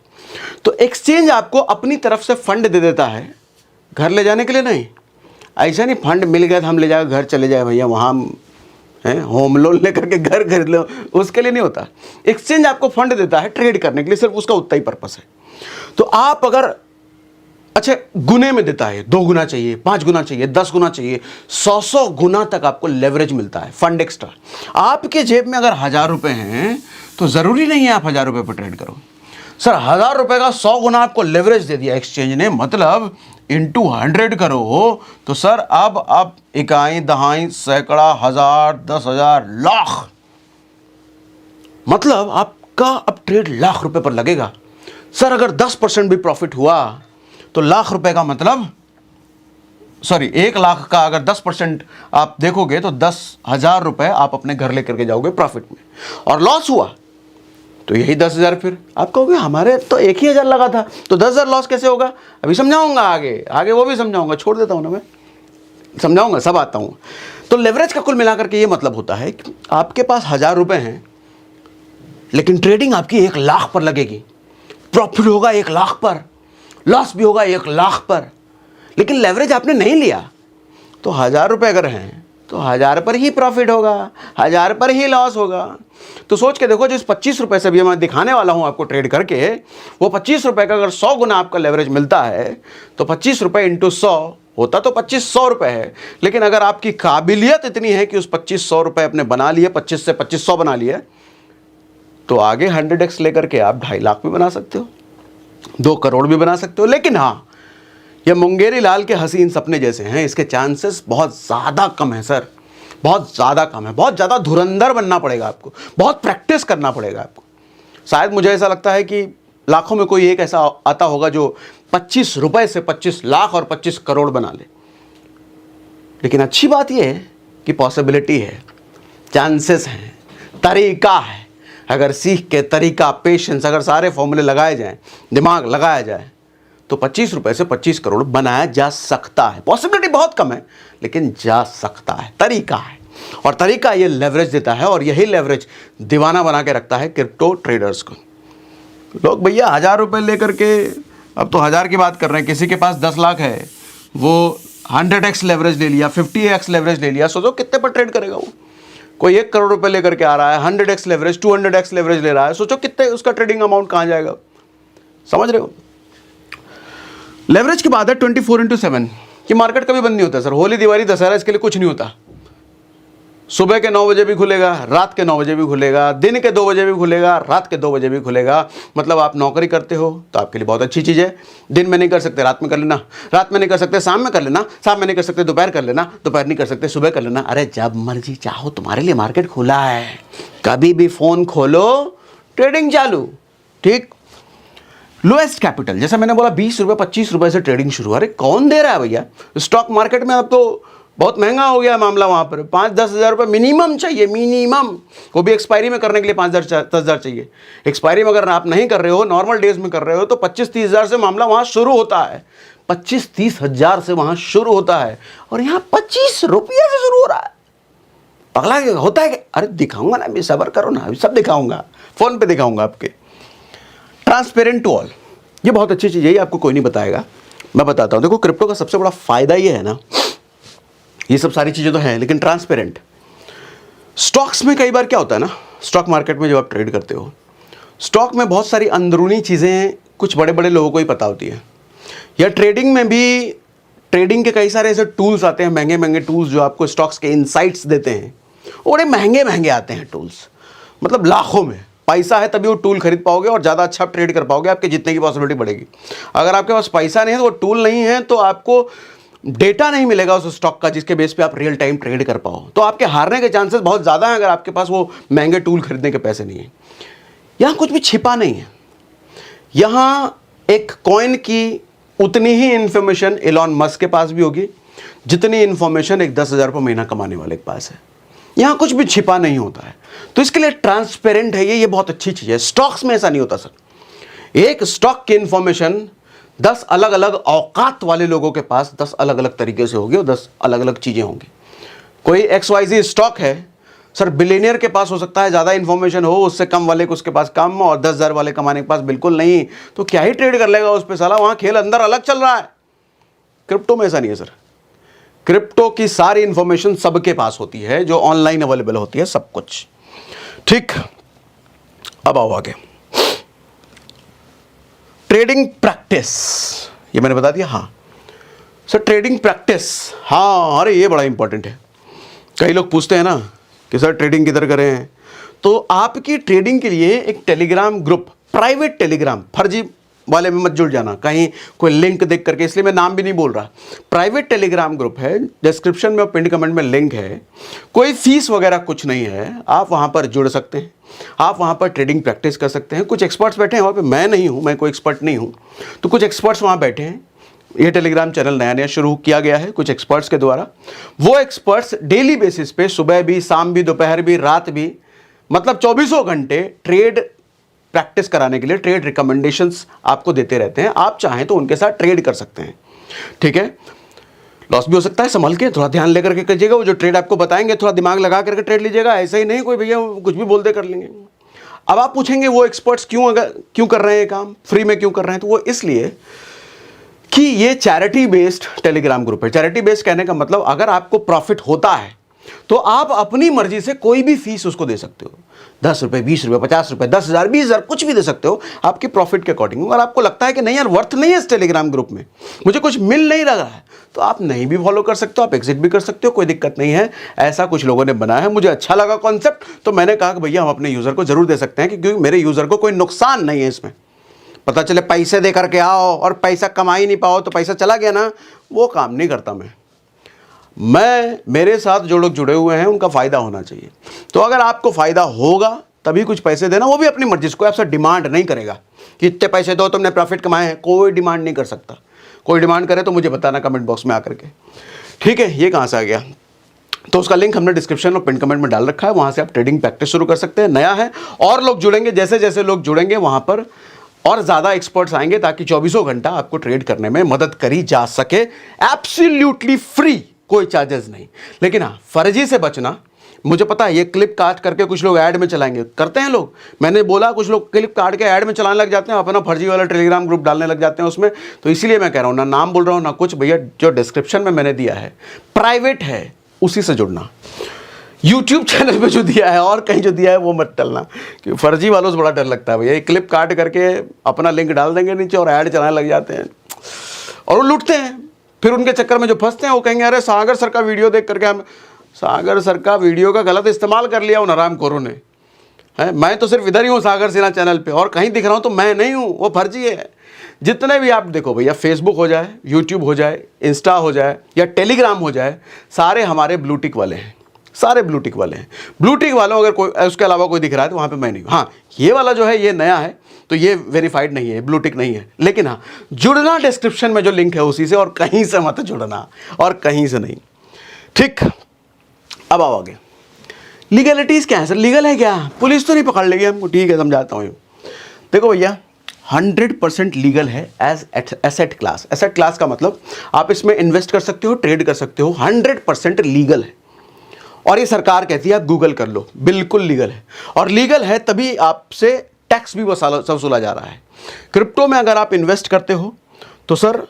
तो एक्सचेंज आपको अपनी तरफ से फंड दे देता है, घर ले जाने के लिए नहीं। ऐसा नहीं फंड मिल गया तो हम ले जाए घर चले जाए भैया, वहां हैं होम लोन लेकर के घर खरीद लो, उसके लिए नहीं होता। एक्सचेंज आपको फंड देता है ट्रेड करने के लिए, सिर्फ उसका उतना ही पर्पस है। तो आप अगर अच्छा गुने में देता है, 2 गुना चाहिए, 5 गुना चाहिए, 10 गुना चाहिए, 100 गुना तक आपको लेवरेज मिलता है, फंड एक्स्ट्रा। आपके जेब में अगर 1000 रुपए हैं तो जरूरी नहीं है आप 1000 रुपए पर ट्रेड करो। सर 1000 रुपए का 100 गुना आपको लेवरेज दे दिया एक्सचेंज ने, मतलब इंटू 100 करो तो सर अब आप इकाई, दहाई, सैकड़ा, हजार, 10,000, लाख, मतलब आपका अब ट्रेड लाख रुपए पर लगेगा। सर अगर 10% भी प्रॉफिट हुआ तो लाख रुपए का मतलब, सॉरी 1 लाख का अगर 10% आप देखोगे तो 10,000 रुपए आप अपने घर लेकर के जाओगे प्रॉफिट में। और लॉस हुआ तो यही 10,000। फिर आप कहोगे हमारे तो 1,000 लगा था, तो 10,000 लॉस कैसे होगा, अभी समझाऊंगा, आगे वो भी समझाऊंगा, छोड़ देता हूं ना मैं। समझाऊंगा, सब आता हूँ। तो लेवरेज का कुल मिलाकर के ये मतलब होता है कि आपके पास 1000 रुपये हैं, लेकिन ट्रेडिंग आपकी 1 लाख पर लगेगी, प्रॉफिट होगा 1 लाख पर, लॉस भी होगा 1 लाख पर, लेकिन लेवरेज आपने नहीं लिया। तो 1000 रुपये अगर हैं तो 1000 पर ही प्रॉफिट होगा, 1000 पर ही लॉस होगा। तो सोच के देखो, जिस 25 रुपये से भी मैं दिखाने वाला हूं आपको ट्रेड करके, वो 25 रुपये का अगर 100 गुना आपका लेवरेज मिलता है तो 25 रुपये इंटू 100 होता तो 2500 रुपये है। लेकिन अगर आपकी काबिलियत इतनी है कि उस 2500 रुपये अपने बना लिए, 25 से 2500 बना लिए, तो आगे 100x लेकर के आप 2.5 लाख भी बना सकते हो, 2 करोड़ भी बना सकते हो। लेकिन हाँ, ये मुंगेरी लाल के हसीन सपने जैसे हैं, इसके चांसेस बहुत ज़्यादा कम है सर, बहुत ज़्यादा कम है। बहुत ज़्यादा धुरंधर बनना पड़ेगा आपको, बहुत प्रैक्टिस करना पड़ेगा आपको। शायद मुझे ऐसा लगता है कि लाखों में कोई एक ऐसा आता होगा जो 25 रुपये से 25 लाख और 25 करोड़ बना ले। लेकिन अच्छी बात यह है कि पॉसिबिलिटी है, चांसेस हैं, तरीका है। अगर सीख के तरीका, पेशेंस, अगर सारे फॉर्मूले लगाए जाएं, दिमाग लगाया जाए, तो 25 रुपये से 25 करोड़ बनाया जा सकता है। पॉसिबिलिटी बहुत कम है, लेकिन जा सकता है, तरीका है। और तरीका ये लेवरेज देता है, और यही लेवरेज दीवाना बना के रखता है क्रिप्टो ट्रेडर्स को। लोग भैया 1000 रुपये लेकर के, अब तो 1000 की बात कर रहे हैं, किसी के पास 10 लाख है, वो 100x लेवरेज ले लिया, 50x लेवरेज ले लिया, सोचो कितने पर ट्रेड करेगा वो। कोई 1 करोड़ रुपए लेकर के आ रहा है, 100x लेवरेज, 200x लेवरेज ले रहा है, सोचो कितने उसका ट्रेडिंग अमाउंट कहाँ जाएगा। समझ रहे हो? लेवरेज की बात है 24/7 कि मार्केट कभी बंद नहीं होता सर। होली, दिवाली, दशहरा, इसके लिए कुछ नहीं होता। सुबह के 9 बजे भी खुलेगा, रात के 9 बजे भी खुलेगा, दिन के 2 बजे भी खुलेगा, रात के 2 बजे भी खुलेगा। मतलब आप नौकरी करते हो तो आपके लिए बहुत अच्छी चीज़ है। दिन में नहीं कर सकते, रात में कर लेना, रात में नहीं कर सकते, शाम में कर लेना, शाम में नहीं कर सकते, दोपहर कर लेना, दोपहर नहीं कर सकते, सुबह कर लेना। अरे जब मर्जी चाहो तुम्हारे लिए मार्केट खुला है, कभी भी फ़ोन खोलो, ट्रेडिंग चालू। ठीक। लोएस्ट कैपिटल, जैसा मैंने बोला 20 रुपये 25 रुपये से ट्रेडिंग शुरू। अरे कौन दे रहा है भैया? स्टॉक मार्केट में अब तो बहुत महंगा हो गया मामला। वहाँ पर 5-10 हज़ार रुपये मिनिमम चाहिए, मिनिमम। वो भी एक्सपायरी में करने के लिए 5-10 हज़ार चाहिए। एक्सपायरी में अगर आप नहीं कर रहे हो, नॉर्मल डेज में कर रहे हो, तो 25-30 हज़ार से मामला वहाँ शुरू होता है। 25-30 हज़ार से वहाँ शुरू होता है, और यहाँ 25 रुपये से शुरू हो रहा है। पगला होता है कि अरे दिखाऊंगा ना, अभी सब्र करो ना, अभी सब दिखाऊंगा, फ़ोन पर दिखाऊंगा आपके। ट्रांसपेरेंट टू ऑल, ये बहुत अच्छी चीज़ है, ये आपको कोई नहीं बताएगा, मैं बताता हूँ। देखो क्रिप्टो का सबसे बड़ा फ़ायदा ये है ना, ये सब सारी चीज़ें तो हैं, लेकिन ट्रांसपेरेंट। स्टॉक्स में कई बार क्या होता है ना, स्टॉक मार्केट में जब आप ट्रेड करते हो, स्टॉक में बहुत सारी अंदरूनी चीज़ें कुछ बड़े बड़े लोगों को ही पता होती है। या ट्रेडिंग में भी, ट्रेडिंग के कई सारे ऐसे टूल्स आते हैं, महंगे महंगे टूल्स जो आपको स्टॉक्स के इनसाइट्स देते हैं। बड़े महंगे महंगे आते हैं टूल्स, मतलब लाखों में। पैसा है तभी वो टूल खरीद पाओगे और ज़्यादा अच्छा आप ट्रेड कर पाओगे, आपके जितने की पॉसिबिलिटी बढ़ेगी। अगर आपके पास पैसा नहीं है, तो वो टूल नहीं है, तो आपको डेटा नहीं मिलेगा उस स्टॉक का जिसके बेस पे आप रियल टाइम ट्रेड कर पाओ। तो आपके हारने के चांसेस बहुत ज़्यादा हैं अगर आपके पास वो महंगे टूल खरीदने के पैसे नहीं हैं। यहाँ कुछ भी छिपा नहीं है। यहाँ एक कॉइन की उतनी ही इंफॉर्मेशन एलॉन मस्क के पास भी होगी जितनी इंफॉर्मेशन एक 10,000 रुपये महीना कमाने वाले के पास है। यहाँ कुछ भी छिपा नहीं होता है, तो इसके लिए ट्रांसपेरेंट है ये बहुत अच्छी चीज़ है। स्टॉक्स में ऐसा नहीं होता सर। एक स्टॉक की इंफॉर्मेशन 10 अलग अलग औकात वाले लोगों के पास 10 अलग अलग तरीके से होगी और 10 अलग अलग चीज़ें होंगी। कोई XYZ स्टॉक है सर, बिलियनियर के पास हो सकता है ज़्यादा इंफॉर्मेशन हो, उससे कम वाले को उसके पास कम, और 10,000 वाले कमाने के पास बिल्कुल नहीं, तो क्या ही ट्रेड कर लेगा उस पर साला। वहाँ खेल अंदर अलग चल रहा है। क्रिप्टो में ऐसा नहीं है सर। क्रिप्टो की सारी इंफॉर्मेशन सबके पास होती है, जो ऑनलाइन अवेलेबल होती है, सब कुछ। ठीक, अब आओ आगे। ट्रेडिंग प्रैक्टिस, ये मैंने बता दिया। हाँ सर, ट्रेडिंग प्रैक्टिस, हाँ, अरे ये बड़ा इंपॉर्टेंट है। कई लोग पूछते हैं ना कि सर ट्रेडिंग किधर करें, तो आपकी ट्रेडिंग के लिए एक टेलीग्राम ग्रुप, प्राइवेट टेलीग्राम, फर्जी वाले में मत जुड़ जाना कहीं कोई लिंक देख करके, इसलिए मैं नाम भी नहीं बोल रहा। प्राइवेट टेलीग्राम ग्रुप है, डिस्क्रिप्शन में और पिन कमेंट में लिंक है। कोई फीस वगैरह कुछ नहीं है, आप वहाँ पर जुड़ सकते हैं, आप वहाँ पर ट्रेडिंग प्रैक्टिस कर सकते हैं। कुछ एक्सपर्ट्स बैठे हैं वहाँ पे, मैं नहीं हूँ, मैं कोई एक्सपर्ट नहीं हूँ, तो कुछ एक्सपर्ट्स वहाँ बैठे हैं। ये टेलीग्राम चैनल नया नया शुरू किया गया है कुछ एक्सपर्ट्स के द्वारा। वो एक्सपर्ट्स डेली बेसिस पे, सुबह भी, शाम भी, दोपहर भी, रात भी, मतलब 24 घंटे ट्रेड प्रैक्टिस कराने के लिए ट्रेड रिकमेंडेशंस आपको देते रहते हैं। आप चाहें तो उनके साथ ट्रेड कर सकते हैं। ठीक है, लॉस भी हो सकता है, संभल के थोड़ा ध्यान लेकर के कीजिएगा। वो जो ट्रेड आपको बताएंगे थोड़ा दिमाग लगा करके ट्रेड लीजिएगा, ऐसा ही नहीं कोई भैया कुछ भी बोलते कर लेंगे। अब आप पूछेंगे वो एक्सपर्ट्स क्यों कर रहे हैं काम, फ्री में क्यों कर रहे हैं? तो वो इसलिए कि ये चैरिटी बेस्ड टेलीग्राम ग्रुप है। चैरिटी बेस्ड कहने का मतलब अगर आपको प्रॉफिट होता है तो आप अपनी मर्जी से कोई भी फीस उसको दे सकते हो, 10 रुपये, 20 रुपये, 50 रुपये, 10,000, 20,000, कुछ भी दे सकते हो आपकी प्रॉफिट के अकॉर्डिंग। अगर आपको लगता है कि नहीं यार वर्थ नहीं है इस टेलीग्राम ग्रुप में, मुझे कुछ मिल नहीं रहा है, तो आप नहीं भी फॉलो कर सकते हो, आप एग्जिट भी कर सकते हो, कोई दिक्कत नहीं है। ऐसा कुछ लोगों ने बनाया है, मुझे अच्छा लगा कॉन्सेप्ट, तो मैंने कहा कि भैया हम अपने यूज़र को जरूर दे सकते हैं, क्योंकि मेरे यूज़र को कोई नुकसान नहीं है इसमें। पता चले पैसे दे करके आओ और पैसा कमा ही नहीं पाओ तो पैसा चला गया ना, वो काम नहीं करता मैं मेरे साथ जो लोग जुड़े हुए हैं उनका फ़ायदा होना चाहिए। तो अगर आपको फ़ायदा होगा तभी कुछ पैसे देना, वो भी अपनी मर्जी से, कोई आपसे डिमांड नहीं करेगा कि इतने पैसे दो तुमने प्रॉफिट कमाए हैं, कोई डिमांड नहीं कर सकता। कोई डिमांड करे तो मुझे बताना कमेंट बॉक्स में आकर के, ठीक है। ये कहाँ से आ गया? तो उसका लिंक हमने डिस्क्रिप्शन और पिन कमेंट में डाल रखा है, वहाँ से आप ट्रेडिंग प्रैक्टिस शुरू कर सकते हैं। नया है और लोग जुड़ेंगे, जैसे जैसे लोग जुड़ेंगे वहाँ पर और ज़्यादा एक्सपर्ट्स आएंगे, ताकि 24 घंटा आपको ट्रेड करने में मदद करी जा सके, एब्सोल्युटली फ्री, कोई चार्जेस नहीं। लेकिन हाँ, फर्जी से बचना। मुझे पता है ये क्लिप काट करके कुछ लोग ऐड में चलाएंगे, करते हैं लोग, मैंने बोला कुछ लोग क्लिप काट के ऐड में चलाने लग जाते हैं, अपना फर्जी वाला टेलीग्राम ग्रुप डालने लग जाते हैं उसमें। तो इसीलिए मैं कह रहा हूँ, ना नाम बोल रहा हूँ ना कुछ, भैया जो डिस्क्रिप्शन में मैंने दिया है प्राइवेट है, उसी से जुड़ना। यूट्यूब चैनल पे जो दिया है और कहीं जो दिया है वो मत डालना, क्योंकि फर्जी वालों से बड़ा डर लगता है भैया। ये क्लिप काट करके अपना लिंक डाल देंगे नीचे और ऐड चलाने लग जाते हैं और वो लूटते हैं। फिर उनके चक्कर में जो फंसते हैं वो कहेंगे अरे सागर सर का वीडियो देख करके हम, सागर सर का वीडियो का गलत इस्तेमाल कर लिया उन हरामखोरों ने, है। मैं तो सिर्फ इधर ही हूँ सागर सिन्हा चैनल पे, और कहीं दिख रहा हूँ तो मैं नहीं हूँ, वो फर्जी है। जितने भी आप देखो भैया, फेसबुक हो जाए, यूट्यूब हो जाए, इंस्टा हो जाए या टेलीग्राम हो जाए, सारे हमारे ब्लू टिक वाले हैं, सारे ब्लू टिक वाले हैं। ब्लू टिक वालों अगर कोई उसके अलावा कोई दिख रहा है तो वहाँ पे मैं नहीं हूँ। हाँ, ये वाला जो है ये नया है तो ये वेरीफाइड नहीं है, ब्लू टिक नहीं है। लेकिन हाँ, जुड़ना डिस्क्रिप्शन में जो लिंक है उसी से, और कहीं से मत जुड़ना, और कहीं से नहीं, ठीक। अब आओ आगे, लीगलिटीज़ क्या है सर? लीगल है क्या? पुलिस तो नहीं पकड़ लेगी हमको? ठीक है, समझाता हूँ। देखो भैया, 100% लीगल है as asset class. Asset class का मतलब आप इसमें इन्वेस्ट कर सकते हो, ट्रेड कर सकते हो, 100% लीगल है। और ये सरकार कहती है आप गूगल कर लो, बिल्कुल लीगल है। और लीगल है तभी आपसे टैक्स भी वसूला जा रहा है। क्रिप्टो में अगर आप इन्वेस्ट करते हो तो सर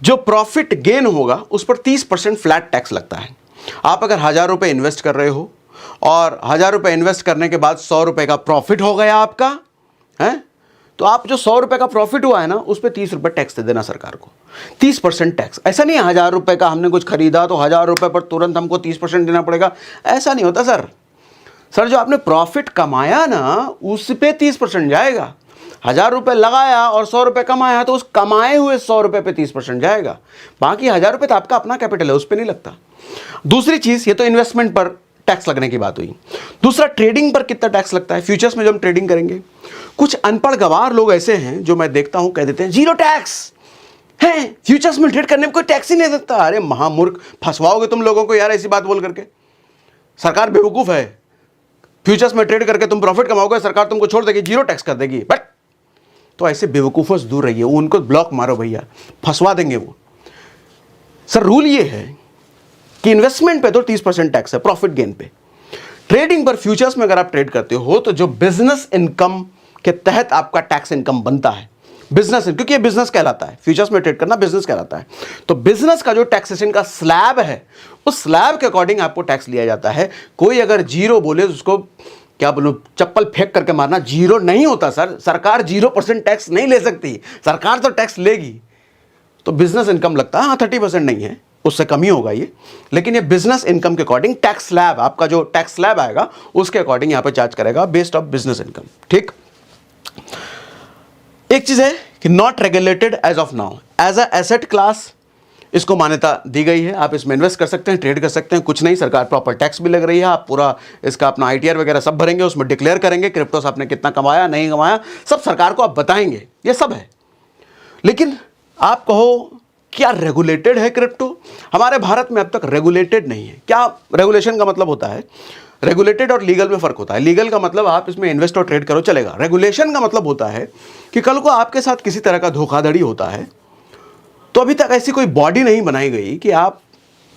जो प्रॉफिट गेन होगा उस पर 30% फ्लैट टैक्स लगता है। आप अगर 1000 रुपये इन्वेस्ट कर रहे हो और 1000 रुपये इन्वेस्ट करने के बाद 100 रुपये का प्रॉफिट हो गया आपका, है, तो आप जो 100 रुपये का प्रॉफिट हुआ है ना, उस पर 30 रुपये टैक्स दे देना सरकार को, 30% टैक्स। ऐसा नहीं है 1000 रुपये का हमने कुछ खरीदा तो 1000 रुपये पर तुरंत हमको 30% देना पड़ेगा, ऐसा नहीं होता सर। सर जो आपने प्रॉफिट कमाया ना उस पर 30% जाएगा। 1000 रुपये लगाया और 100 रुपये कमाया तो उस कमाए हुए 100 रुपये पे 30% जाएगा। बाकी 1000 रुपये तो आपका अपना कैपिटल है, उस पर नहीं लगता। दूसरी चीज़, ये तो इन्वेस्टमेंट पर टैक्स लगने की बात हुई। दूसरा, ट्रेडिंग पर कितना टैक्स लगता है? फ्यूचर्स में जब हम ट्रेडिंग करेंगे, कुछ अनपढ़ गवार लोग ऐसे हैं जो मैं देखता हूं, कह देते हैं जीरो टैक्स है, फ्यूचर्स में ट्रेड करने में कोई टैक्स ही नहीं देता। अरे महामूर्ख, फंसवाओगे तुम लोगों को यार ऐसी बात बोल करके। सरकार बेवकूफ़ है, फ्यूचर्स में ट्रेड करके तुम प्रॉफिट कमाओगे, सरकार तुमको छोड़ देगी, जीरो टैक्स कर देगी। बट तो ऐसे बेवकूफ़ों से दूर रहिए, उनको ब्लॉक मारो भैया, फंसवा देंगे वो। सर रूल ये है कि इन्वेस्टमेंट पे तो 30% टैक्स है, प्रॉफिट गेन पे। ट्रेडिंग पर, फ्यूचर्स में अगर आप ट्रेड करते हो तो जो बिजनेस इनकम के तहत आपका टैक्स इनकम बनता है, बिजनेस, क्योंकि ये बिजनेस कहलाता है, फ्यूचर्स में ट्रेड करना बिजनेस कहलाता है, तो बिजनेस का जो टैक्सेशन का स्लैब है उस स्लैब के अकॉर्डिंग आपको टैक्स लिया जाता है। कोई अगर जीरो बोले तो उसको क्या बोलूं, चप्पल फेंक करके मारना, जीरो नहीं होता सर। सरकार 0% टैक्स नहीं ले सकती, सरकार तो टैक्स लेगी। तो बिजनेस इनकम लगता है, हाँ 30% नहीं है, उससे कम ही होगा ये, लेकिन ये बिजनेस इनकम के अकॉर्डिंग टैक्स स्लैब, आपका जो टैक्स स्लैब आएगा उसके अकॉर्डिंग यहाँ पे चार्ज करेगा बेस्ड ऑफ बिजनेस इनकम, ठीक। एक चीज है कि not regulated as of now, as a asset class इसको मान्यता दी गई है। आप इसमें इन्वेस्ट कर सकते हैं, ट्रेड कर सकते हैं, कुछ नहीं, सरकार प्रॉपर टैक्स भी लग रही है, आप पूरा इसका अपना ITR वगैरह सब भरेंगे, उसमें डिक्लेयर करेंगे क्रिप्टो से आपने कितना कमाया नहीं कमाया, सब सरकार को आप बताएंगे, ये सब है। लेकिन आप कहो क्या रेगुलेटेड है क्रिप्टो? हमारे भारत में अब तक रेगुलेटेड नहीं है। क्या रेगुलेशन का मतलब होता है? रेगुलेटेड और लीगल में फ़र्क होता है। लीगल का मतलब आप इसमें इन्वेस्ट और ट्रेड करो चलेगा। रेगुलेशन का मतलब होता है कि कल को आपके साथ किसी तरह का धोखाधड़ी होता है तो अभी तक ऐसी कोई बॉडी नहीं बनाई गई कि आप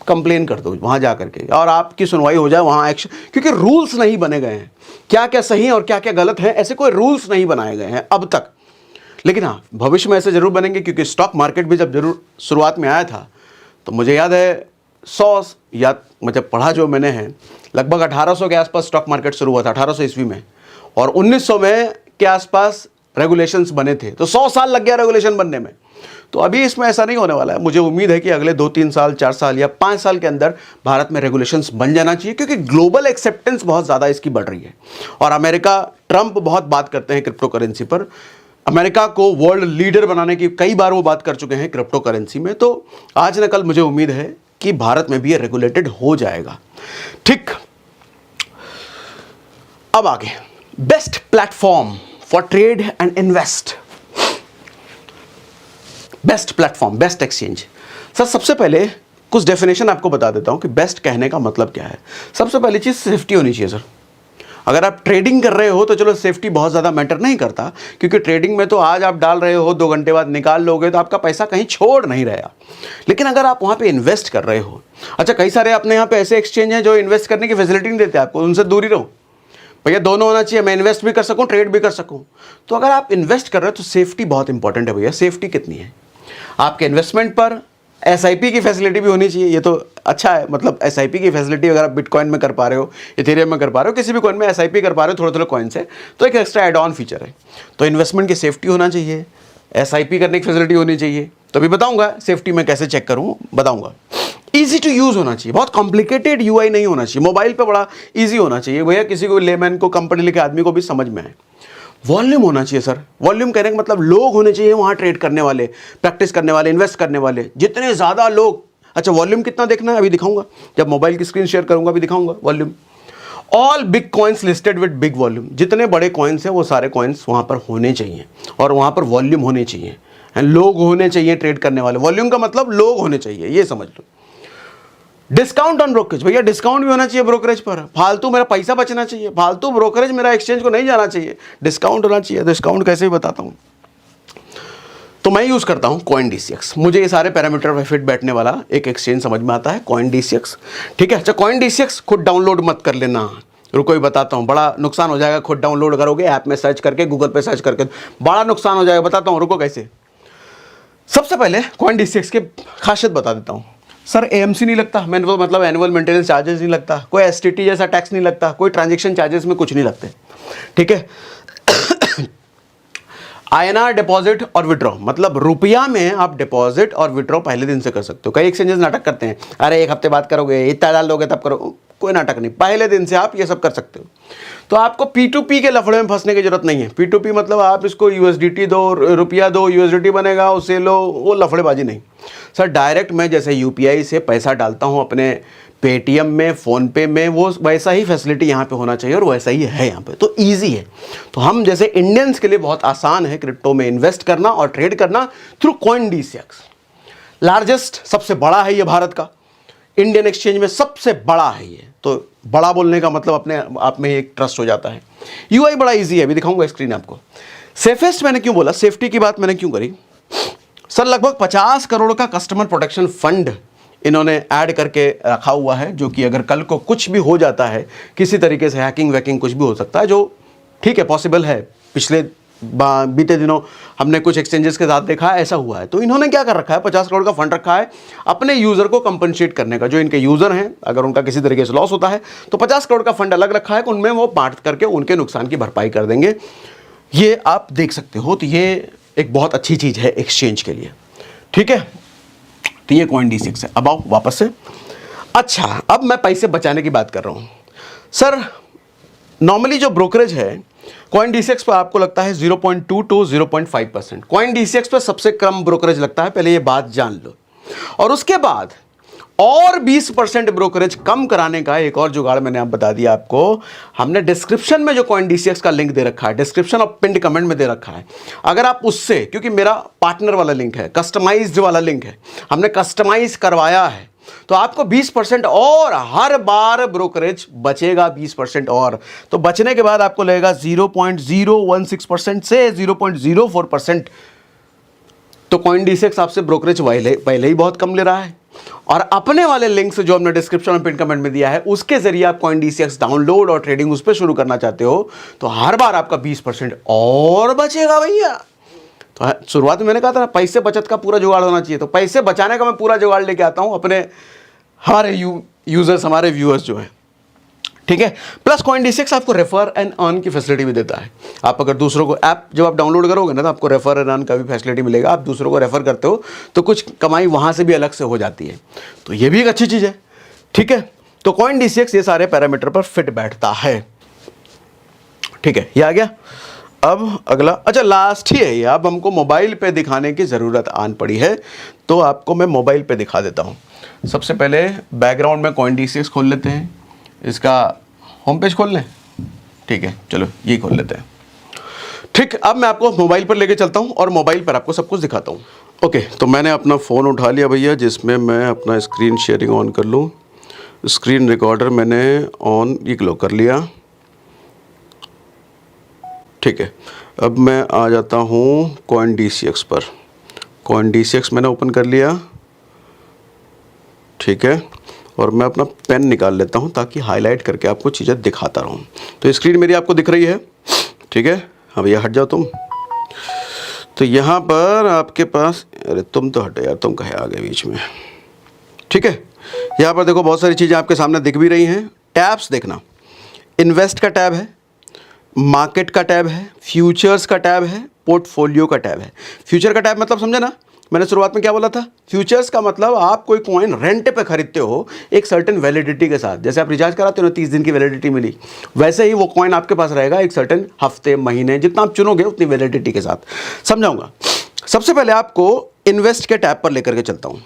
कंप्लेन कर दो वहाँ जा करके और आपकी सुनवाई हो जाए वहाँ एक्शन, क्योंकि रूल्स नहीं बने गए हैं क्या क्या सही है और क्या क्या गलत है, ऐसे कोई रूल्स नहीं बनाए गए हैं अब तक। लेकिन हाँ, भविष्य में ऐसे जरूर बनेंगे, क्योंकि स्टॉक मार्केट भी जब जरूर शुरुआत में आया था तो मुझे याद है 100 या मतलब पढ़ा जो मैंने है, लगभग 1800 के आसपास स्टॉक मार्केट शुरू हुआ था, 1800 ईस्वी में, और 1900 में के आसपास रेगुलेशंस बने थे, तो 100 साल लग गया रेगुलेशन बनने में। तो अभी इसमें ऐसा नहीं होने वाला है। मुझे उम्मीद है कि अगले 2-3 साल, 4 साल या 5 साल के अंदर भारत में रेगुलेशंस बन जाना चाहिए, क्योंकि ग्लोबल एक्सेप्टेंस बहुत ज़्यादा इसकी बढ़ रही है। और अमेरिका, ट्रंप बहुत बात करते हैं क्रिप्टो करेंसी पर, अमेरिका को वर्ल्ड लीडर बनाने की कई बार वो बात कर चुके हैं क्रिप्टो करेंसी में। तो आज न कल मुझे उम्मीद है कि भारत में भी ये रेगुलेटेड हो जाएगा। ठीक, अब आगे, best platform for trade and invest. Best platform, best exchange. Sir सबसे पहले कुछ डेफिनेशन आपको बता देता हूं कि बेस्ट कहने का मतलब क्या है। सबसे पहली चीज सेफ्टी होनी चाहिए सर। अगर आप ट्रेडिंग कर रहे हो तो चलो सेफ्टी बहुत ज़्यादा मैटर नहीं करता, क्योंकि ट्रेडिंग में तो आज आप डाल रहे हो, 2 घंटे बाद निकाल लोगे तो आपका पैसा कहीं छोड़ नहीं रहा। लेकिन अगर आप वहाँ पे इन्वेस्ट कर रहे हो, अच्छा कई सारे अपने यहाँ पे ऐसे एक्सचेंज हैं जो इन्वेस्ट करने की फैसिलिटी नहीं देते आपको, उनसे दूर ही रहो भैया। दोनों होना चाहिए, मैं इन्वेस्ट भी कर सकूँ, ट्रेड भी कर सकूँ। तो अगर आप इन्वेस्ट कर रहे हो तो सेफ्टी बहुत इंपॉर्टेंट है भैया। सेफ्टी कितनी है आपके इन्वेस्टमेंट पर? एसआईपी की फैसिलिटी भी होनी चाहिए, ये तो अच्छा है। मतलब एसआईपी की फैसिलिटी अगर आप बिटकॉइन में कर पा रहे हो, इथेरियम में कर पा रहे हो, किसी भी कॉइन में एसआईपी कर पा रहे हो थोड़े थोड़े कॉइन से, तो एक एक्स्ट्रा एड ऑन फीचर है। तो इन्वेस्टमेंट की सेफ्टी होना चाहिए, एसआईपी करने की फैसिलिटी होनी चाहिए। तो अभी बताऊंगा सेफ्टी में कैसे चेक करूँ, बताऊंगा। ईजी टू यूज़ होना चाहिए, बहुत कॉम्प्लिकेटेड यूआई नहीं होना चाहिए, मोबाइल पर बड़ा ईजी होना चाहिए भैया, किसी को लेमैन को, कंपनी लिखे आदमी को भी समझ में आए। वॉल्यूम होना चाहिए सर। वॉल्यूम कहने का मतलब लोग होने चाहिए वहाँ ट्रेड करने वाले, प्रैक्टिस करने वाले, इन्वेस्ट करने वाले, जितने ज़्यादा लोग। अच्छा वॉल्यूम कितना देखना है अभी दिखाऊंगा, जब मोबाइल की स्क्रीन शेयर करूंगा अभी दिखाऊंगा volume. All big coins listed with big volume, जितने बड़े कॉइन्स हैं वो सारे कॉइन्स वहाँ पर होने चाहिए और वहाँ पर वॉल्यूम होने चाहिए, लोग होने चाहिए ट्रेड करने वाले। वॉल्यूम का मतलब लोग होने चाहिए, ये समझ लो। डिस्काउंट ऑन ब्रोकरेज, भैया डिस्काउंट भी होना चाहिए ब्रोकरेज पर, फालतू मेरा पैसा बचना चाहिए, फालतू ब्रोकरेज मेरा एक्सचेंज को नहीं जाना चाहिए, डिस्काउंट होना चाहिए। डिस्काउंट कैसे भी बताता हूँ। तो मैं यूज़ करता हूँ CoinDCX, मुझे ये सारे पैरामीटर पे फिट बैठने वाला एक एक्सचेंज समझ में आता है, CoinDCX। ठीक है, अच्छा CoinDCX खुद डाउनलोड मत कर लेना, रुको ही बताता हूँ, बड़ा नुकसान हो जाएगा। खुद डाउनलोड करोगे ऐप में सर्च करके, गूगल पे सर्च करके, बड़ा नुकसान हो जाएगा, बताता हूँ, रुको कैसे। सबसे पहले CoinDCX के खासियत बता देता हूँ। सर AMC नहीं लगता, मतलब एनुअल मेंटेनेंस चार्जेस नहीं लगता, कोई STT जैसा टैक्स नहीं लगता, कोई ट्रांजेक्शन चार्जेस में कुछ नहीं लगते। ठीक है, INR डिपॉजिट और विड्रॉ, मतलब रुपया में आप डिपॉजिट और विड्रॉ पहले दिन से कर सकते हो। कई एक्सचेंजेस नाटक करते हैं, अरे 1 हफ्ते बाद करोगे, इतना डाल दोगे तब करो, कोई नाटक नहीं, पहले दिन से आप ये सब कर सकते हो। तो आपको P2P के लफड़े में फंसने की जरूरत नहीं है। P2P मतलब आप इसको USDT दो, रुपया दो, USDT बनेगा उसे लो, वो लफड़ेबाजी नहीं सर। डायरेक्ट मैं जैसे UPI से पैसा डालता हूँ अपने पेटीएम में, फ़ोनपे में, वो वैसा ही फैसिलिटी यहाँ पे होना चाहिए और वैसा ही है यहाँ पे, तो ईजी है। तो हम जैसे इंडियंस के लिए बहुत आसान है क्रिप्टो में इन्वेस्ट करना और ट्रेड करना थ्रू CoinDCX। लार्जेस्ट, सबसे बड़ा है ये भारत का, इंडियन एक्सचेंज में सबसे बड़ा है ये। तो बड़ा बोलने का मतलब अपने आप में एक ट्रस्ट हो जाता है। UI बड़ा ईजी है, अभी दिखाऊंगा स्क्रीन आपको। सेफेस्ट मैंने क्यों बोला, सेफ्टी की बात मैंने क्यों करी सर? लगभग 50 करोड़ का कस्टमर प्रोटेक्शन फंड इन्होंने ऐड करके रखा हुआ है, जो कि अगर कल को कुछ भी हो जाता है, किसी तरीके से हैकिंग वैकिंग कुछ भी हो सकता है, जो ठीक है पॉसिबल है। पिछले बीते दिनों हमने कुछ एक्सचेंजेस के साथ देखा है ऐसा हुआ है। तो इन्होंने क्या कर रखा है, 50 करोड़ का फंड रखा है अपने यूज़र को कंपनसेट करने का। जो इनके यूज़र हैं अगर उनका किसी तरीके से लॉस होता है तो 50 करोड़ का फंड अलग रखा है, उनमें वो बांट करके उनके नुकसान की भरपाई कर देंगे। ये आप देख सकते हो, तो ये एक बहुत अच्छी चीज़ है एक्सचेंज के लिए। ठीक है, तो ये CoinDCX है। अब आओ वापस से। अच्छा, अब मैं पैसे बचाने की बात कर रहा हूँ सर। नॉर्मली जो ब्रोकरेज है CoinDCX पर आपको लगता है 0.2 to 0.5%। CoinDCX पर सबसे कम ब्रोकरेज लगता है, पहले ये बात जान लो। और उसके बाद और 20% ब्रोकरेज कम कराने का एक और जुगाड़ मैंने आप बता दिया आपको। हमने डिस्क्रिप्शन में जो CoinDCX का लिंक दे रखा है, डिस्क्रिप्शन और पिंड कमेंट में दे रखा है, अगर आप उससे, क्योंकि मेरा पार्टनर वाला लिंक है, कस्टमाइज्ड वाला लिंक है, हमने कस्टमाइज करवाया है, तो आपको 20% और हर बार ब्रोकरेज बचेगा 20% और। तो बचने के बाद आपको लगेगा 0.016% से 0.04%। तो CoinDCX आपसे ब्रोकरेज पहले ही बहुत कम ले रहा है। और अपने वाले लिंक से जो हमने डिस्क्रिप्शन और पिन कमेंट में दिया है उसके जरिए आप CoinDCX डाउनलोड और ट्रेडिंग उस पर शुरू करना चाहते हो तो हर बार आपका 20% और बचेगा भैया। तो शुरुआत में मैंने कहा था पैसे बचत का पूरा जुगाड़ होना चाहिए, तो पैसे बचाने का मैं पूरा जुगाड़ लेके आता हूं अपने हमारे यूजर्स, हमारे व्यूअर्स जो है, ठीक है। प्लस CoinDCX आपको रेफर एंड अर्न की फैसिलिटी भी देता है। आप अगर दूसरों को ऐप जब आप डाउनलोड करोगे ना तो आपको रेफर एंड अर्न का भी फैसिलिटी मिलेगा। आप दूसरों को रेफर करते हो तो कुछ कमाई वहाँ से भी अलग से हो जाती है, तो ये भी एक अच्छी चीज़ है, ठीक है। तो CoinDCX ये सारे पैरामीटर पर फिट बैठता है, ठीक है। ये आ गया। अब अगला, अच्छा लास्ट ही है ये, अब हमको मोबाइल पे दिखाने की ज़रूरत आन पड़ी है, तो आपको मैं मोबाइल पे दिखा देता हूँ। सबसे पहले बैकग्राउंड में CoinDCX खोल लेते हैं, इसका होम पेज खोल लें, ठीक है, चलो ये खोल लेते हैं। ठीक, अब मैं आपको मोबाइल पर लेके चलता हूँ और मोबाइल पर आपको सब कुछ दिखाता हूँ। ओके, तो मैंने अपना फ़ोन उठा लिया भैया, जिसमें मैं अपना स्क्रीन शेयरिंग ऑन कर लूँ। स्क्रीन रिकॉर्डर मैंने ऑन ये लो कर लिया, ठीक है। अब मैं आ जाता हूँ CoinDCX पर। CoinDCX मैंने ओपन कर लिया, ठीक है, और मैं अपना पेन निकाल लेता हूं ताकि हाईलाइट करके आपको चीज़ें दिखाता रहूं। तो स्क्रीन मेरी आपको दिख रही है, ठीक है। अब ये हट जाओ तुम। तो यहाँ पर आपके पास, अरे तुम तो हटे यार, तुम कहे आ गए बीच में, ठीक है। यहाँ पर देखो बहुत सारी चीज़ें आपके सामने दिख भी रही हैं। टैब्स देखना, इन्वेस्ट का टैब है, मार्केट का टैब है, फ्यूचर्स का टैब है, पोर्टफोलियो का टैब है। फ्यूचर का टैब मतलब समझे ना, मैंने शुरुआत में क्या बोला था? फ्यूचर्स का मतलब आप कोई कॉइन रेंट पे खरीदते हो एक सर्टेन वैलिडिटी के साथ। जैसे आप रिचार्ज कराते हो ना, 30 दिन की वैलिडिटी मिली, वैसे ही वो कॉइन आपके पास रहेगा एक सर्टेन हफ्ते, महीने, जितना आप चुनोगे उतनी वैलिडिटी के साथ। समझाऊंगा। सबसे पहले आपको इन्वेस्ट के टैब पर लेकर के चलता हूँ।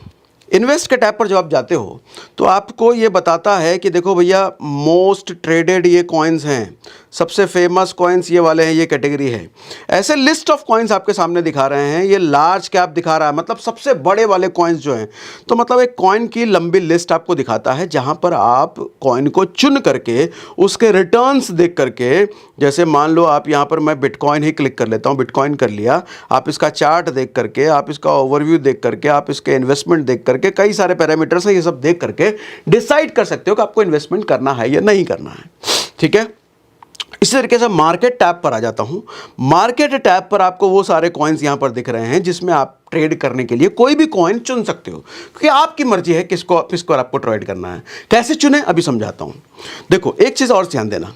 इन्वेस्ट के टैब पर जब आप जाते हो तो आपको ये बताता है कि देखो भैया, मोस्ट ट्रेडेड ये कॉइन्स हैं, सबसे फेमस कॉइन्स ये वाले हैं, ये कैटेगरी है। ऐसे लिस्ट ऑफ कॉइन्स आपके सामने दिखा रहे हैं। ये लार्ज कैप दिखा रहा है, मतलब सबसे बड़े वाले कॉइन्स जो हैं। तो मतलब एक कॉइन की लंबी लिस्ट आपको दिखाता है, जहां पर आप कॉइन को चुन करके उसके रिटर्न्स देख करके, जैसे मान लो आप यहाँ पर, मैं बिटकॉइन ही क्लिक कर लेता हूँ, बिटकॉइन कर लिया। आप इसका चार्ट देख करके, आप इसका ओवरव्यू देख करके, आप इसके इन्वेस्टमेंट देख करके, कई सारे पैरामीटर्स हैं, ये सब देख करके डिसाइड कर सकते हो कि आपको इन्वेस्टमेंट करना है या नहीं करना है, ठीक है। इसी तरीके से मार्केट टैब पर आ जाता हूं। मार्केट टैब पर आपको वो सारे कॉइन्स यहां पर दिख रहे हैं जिसमें आप ट्रेड करने के लिए कोई भी कॉइन चुन सकते हो, क्योंकि आपकी मर्जी है किसको आपको ट्रेड करना है। कैसे चुने अभी समझाता हूं। देखो एक चीज और ध्यान देना,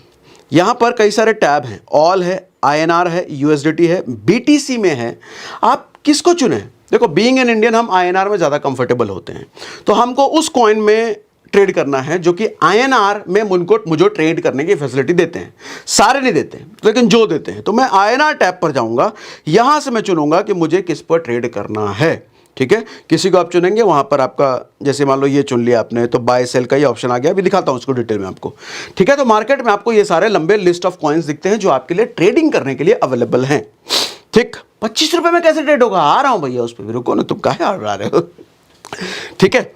यहां पर कई सारे टैब हैं, ऑल है, INR है, USDT है, BTC में है। आप किसको चुने? देखो बीइंग एन इंडियन हम INR में ज़्यादा कंफर्टेबल होते हैं, तो हमको उस कॉइन में ट्रेड करना है जो कि INR में मुझे ट्रेड करने की फैसिलिटी देते हैं। सारे नहीं देते हैं, लेकिन जो देते हैं। तो मैं INR टैब पर जाऊंगा, यहां से मैं चुनूंगा कि मुझे किस पर ट्रेड करना है, ठीक है। किसी को आप चुनेंगे, वहां पर आपका, जैसे मान लो ये चुन लिया आपने, तो बाय सेल का ही ऑप्शन आ गया। अभी दिखाता हूं उसको डिटेल में आपको, ठीक है। तो मार्केट में आपको ये सारे लंबे लिस्ट ऑफ कॉइन्स दिखते हैं जो आपके लिए ट्रेडिंग करने के लिए अवेलेबल हैं, ठीक। 25 रुपए में कैसे ट्रेड होगा? आ रहा हूं भैया उस पर भी, रुको ना, तुम काहे आ रहे हो, ठीक है।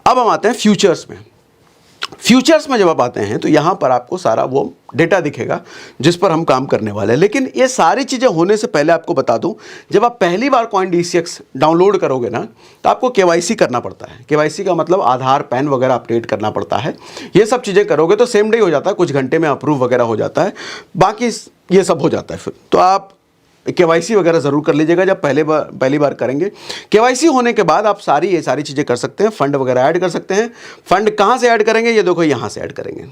अब हम आते हैं फ्यूचर्स में। फ्यूचर्स में जब आप आते हैं तो यहां पर आपको सारा वो डेटा दिखेगा जिस पर हम काम करने वाले हैं। लेकिन ये सारी चीजें होने से पहले आपको बता दूं, जब आप पहली बार CoinDCX डाउनलोड करोगे ना, तो आपको KYC करना पड़ता है। KYC का मतलब आधार, पैन वगैरह अपडेट करना पड़ता है। ये सब चीजें करोगे तो सेम डे हो जाता है, कुछ घंटे में अप्रूव वगैरह हो जाता है, बाकी ये सब हो जाता है। फिर तो आप KYC वगैरह ज़रूर कर लीजिएगा जब पहली बार करेंगे। KYC होने के बाद आप ये सारी चीज़ें कर सकते हैं, फंड वगैरह ऐड कर सकते हैं। फंड कहाँ से ऐड करेंगे? ये देखो यहाँ से ऐड करेंगे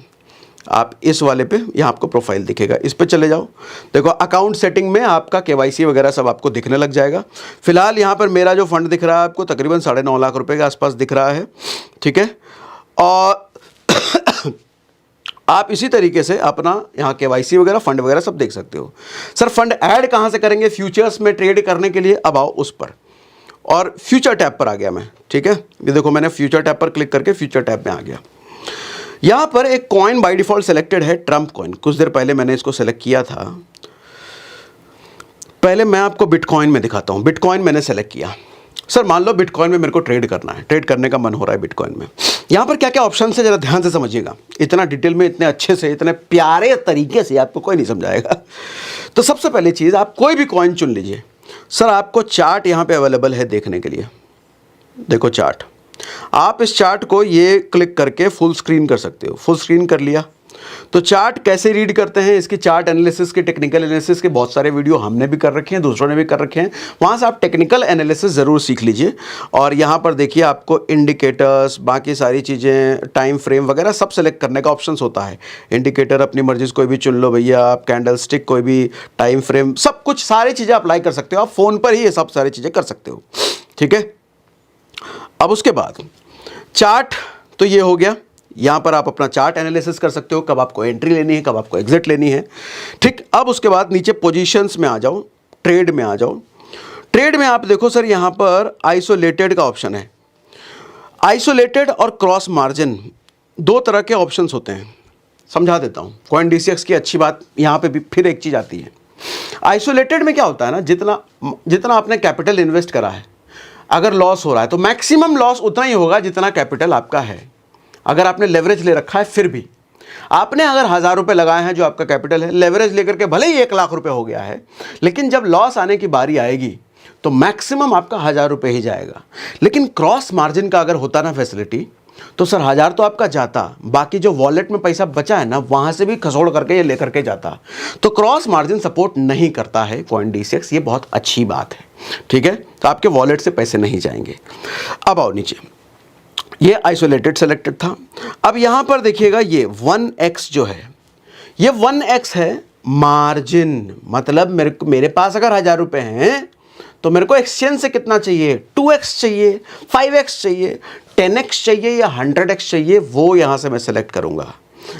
आप, इस वाले पे, यहाँ आपको प्रोफाइल दिखेगा, इस पे चले जाओ। देखो अकाउंट सेटिंग में आपका KYC वगैरह सब आपको दिखने लग जाएगा। फिलहाल यहाँ पर मेरा जो फंड दिख रहा है आपको तकरीबन 9.5 लाख रुपए के आसपास दिख रहा है, ठीक है। और आप इसी तरीके से अपना यहाँ KYC वगैरह, फंड वगैरह सब देख सकते हो। सर फंड ऐड कहाँ से करेंगे फ्यूचर्स में ट्रेड करने के लिए? अब आओ उस पर, और फ्यूचर टैब पर आ गया मैं, ठीक है। ये देखो मैंने फ्यूचर टैब पर क्लिक करके फ्यूचर टैब में आ गया। यहाँ पर एक कॉइन बाय डिफॉल्ट सेलेक्टेड है, ट्रम्प कॉइन। कुछ देर पहले मैंने इसको सेलेक्ट किया था। पहले मैं आपको बिटकॉइन में दिखाता हूँ। बिटकॉइन मैंने सेलेक्ट किया। सर मान लो बिटकॉइन में मेरे को ट्रेड करना है, ट्रेड करने का मन हो रहा है बिटकॉइन में। यहाँ पर क्या क्या ऑप्शन है जरा ध्यान से समझिएगा। इतना डिटेल में, इतने अच्छे से, इतने प्यारे तरीके से आपको कोई नहीं समझाएगा। तो सबसे पहली चीज़, आप कोई भी कॉइन चुन लीजिए। सर आपको चार्ट यहाँ पे अवेलेबल है देखने के लिए। देखो चार्ट, आप इस चार्ट को ये क्लिक करके फुल स्क्रीन कर सकते हो। फुल स्क्रीन कर लिया तो चार्ट कैसे रीड करते हैं, इसकी चार्ट एनालिसिस के, टेक्निकल एनालिसिस के बहुत सारे वीडियो हमने भी कर रखे हैं, दूसरों ने भी कर रखे हैं। वहाँ से आप टेक्निकल एनालिसिस ज़रूर सीख लीजिए। और यहाँ पर देखिए आपको इंडिकेटर्स, बाकी सारी चीज़ें, टाइम फ्रेम वगैरह सब सेलेक्ट करने का ऑप्शंस होता है। इंडिकेटर अपनी मर्जी से कोई भी चुन लो भैया आप, कैंडल स्टिक कोई भी, टाइम फ्रेम, सब कुछ सारी चीज़ें अप्लाई कर सकते हो आप। फ़ोन पर ही ये सब सारी चीज़ें कर सकते हो, ठीक है। अब उसके बाद चार्ट तो ये हो गया। यहाँ पर आप अपना चार्ट एनालिसिस कर सकते हो, कब आपको एंट्री लेनी है, कब आपको एग्जिट लेनी है, ठीक। अब उसके बाद नीचे पोजीशंस में आ जाओ, ट्रेड में आ जाओ। ट्रेड में आप देखो सर, यहाँ पर आइसोलेटेड का ऑप्शन है। आइसोलेटेड और क्रॉस मार्जिन दो तरह के ऑप्शंस होते हैं, समझा देता हूँ। कॉइन DCX की अच्छी बात यहाँ पे भी फिर एक चीज़ आती है। आइसोलेटेड में क्या होता है ना, जितना आपने कैपिटल इन्वेस्ट करा है, अगर लॉस हो रहा है तो मैक्सिमम लॉस उतना ही होगा जितना कैपिटल आपका है। अगर आपने लेवरेज ले रखा है, फिर भी आपने अगर 1000 रुपये लगाए हैं जो आपका कैपिटल है, लेवरेज लेकर के भले ही 1 लाख रुपए हो गया है, लेकिन जब लॉस आने की बारी आएगी तो मैक्सिमम आपका 1000 रुपये ही जाएगा। लेकिन क्रॉस मार्जिन का अगर होता ना फैसिलिटी, तो सर 1000 तो आपका जाता, बाकी जो वॉलेट में पैसा बचा है ना, वहाँ से भी खसोड़ करके ये लेकर के जाता। तो क्रॉस मार्जिन सपोर्ट नहीं करता है कॉइन DCX, ये बहुत अच्छी बात है, ठीक है। तो आपके वॉलेट से पैसे नहीं जाएंगे। अब आओ नीचे, ये आइसोलेटेड सेलेक्टेड था। अब यहाँ पर देखिएगा ये 1x जो है, ये 1x है मार्जिन। मतलब मेरे पास अगर 1000 रुपये हैं तो मेरे को एक्सचेंज से कितना चाहिए, 2x चाहिए, 5x चाहिए, 10x चाहिए या 100x चाहिए, वो यहाँ से मैं सेलेक्ट करूँगा।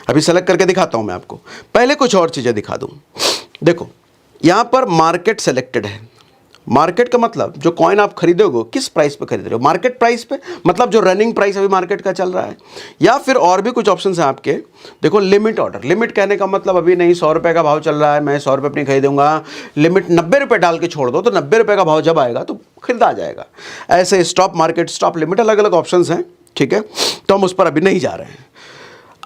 अभी सेलेक्ट करके दिखाता हूँ मैं आपको। पहले कुछ और चीज़ें दिखा दूँ। देखो यहाँ पर मार्केट सेलेक्टेड है। मार्केट का मतलब जो कॉइन आप खरीदोगे किस प्राइस पे खरीद रहे हो, मार्केट प्राइस पे, मतलब जो रनिंग प्राइस अभी मार्केट का चल रहा है, या फिर और भी कुछ ऑप्शंस हैं आपके। देखो लिमिट ऑर्डर, लिमिट कहने का मतलब अभी नहीं 100 रुपये का भाव चल रहा है, मैं 100 रुपये अपनी खरीदूंगा, लिमिट 90 रुपये डाल के छोड़ दो तो 90 रुपये का भाव जब आएगा तो खरीदा जाएगा। ऐसे स्टॉप मार्केट, स्टॉप लिमिट, अलग अलग ऑप्शंस हैं, ठीक है। तो हम उस पर अभी नहीं जा रहे हैं।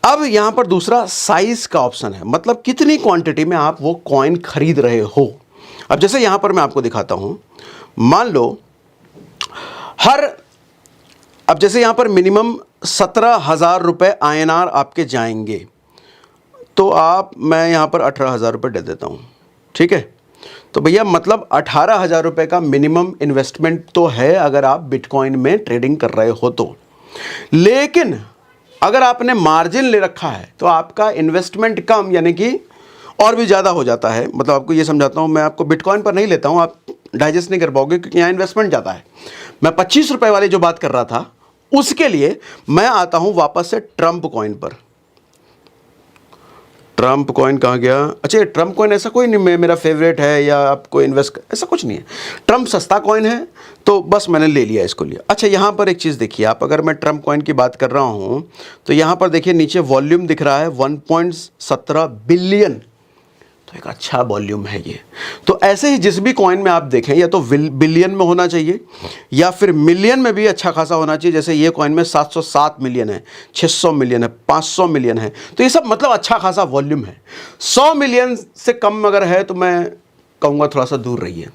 अब यहाँ पर दूसरा साइज का ऑप्शन है, मतलब कितनी क्वांटिटी में आप वो कॉइन खरीद रहे हो। अब जैसे यहाँ पर मैं आपको दिखाता हूँ, मान लो अब जैसे यहाँ पर मिनिमम 17,000 रुपये INR आपके जाएंगे, तो मैं यहाँ पर 18,000 रुपये दे देता हूँ, ठीक है। तो भैया मतलब 18,000 रुपये का मिनिमम इन्वेस्टमेंट तो है अगर आप बिटकॉइन में ट्रेडिंग कर रहे हो तो। लेकिन अगर आपने मार्जिन ले रखा है तो आपका इन्वेस्टमेंट कम, यानी कि और भी ज़्यादा हो जाता है। मतलब आपको ये समझाता हूँ, मैं आपको बिटकॉइन पर नहीं लेता हूँ, आप डाइजेस्ट नहीं कर पाओगे क्योंकि यहाँ इन्वेस्टमेंट ज़्यादा है। मैं 25 रुपये वाली जो बात कर रहा था उसके लिए मैं आता हूँ वापस से ट्रम्प कॉइन पर। ट्रम्प कॉइन कहाँ गया? अच्छा, ट्रम्प कॉइन ऐसा कोई नहीं मेरा फेवरेट है या आपको इन्वेस्ट, ऐसा कुछ नहीं है। ट्रम्प सस्ता कॉइन है तो बस मैंने ले लिया इसको लिया। अच्छा, यहाँ पर एक चीज़ देखिए आप, अगर मैं ट्रम्प कॉइन की बात कर रहा हूँ तो यहाँ पर देखिए नीचे वॉल्यूम दिख रहा है 1.17 बिलियन, तो एक अच्छा वॉल्यूम है ये। तो ऐसे ही जिस भी कॉइन में आप देखें, या तो बिलियन में होना चाहिए या फिर मिलियन में भी अच्छा खासा होना चाहिए। जैसे ये कॉइन में 707 मिलियन है, 600 मिलियन है, 500 मिलियन है, तो ये सब मतलब अच्छा खासा वॉल्यूम है। 100 मिलियन से कम अगर है तो मैं कहूँगा थोड़ा सा दूर रहिए,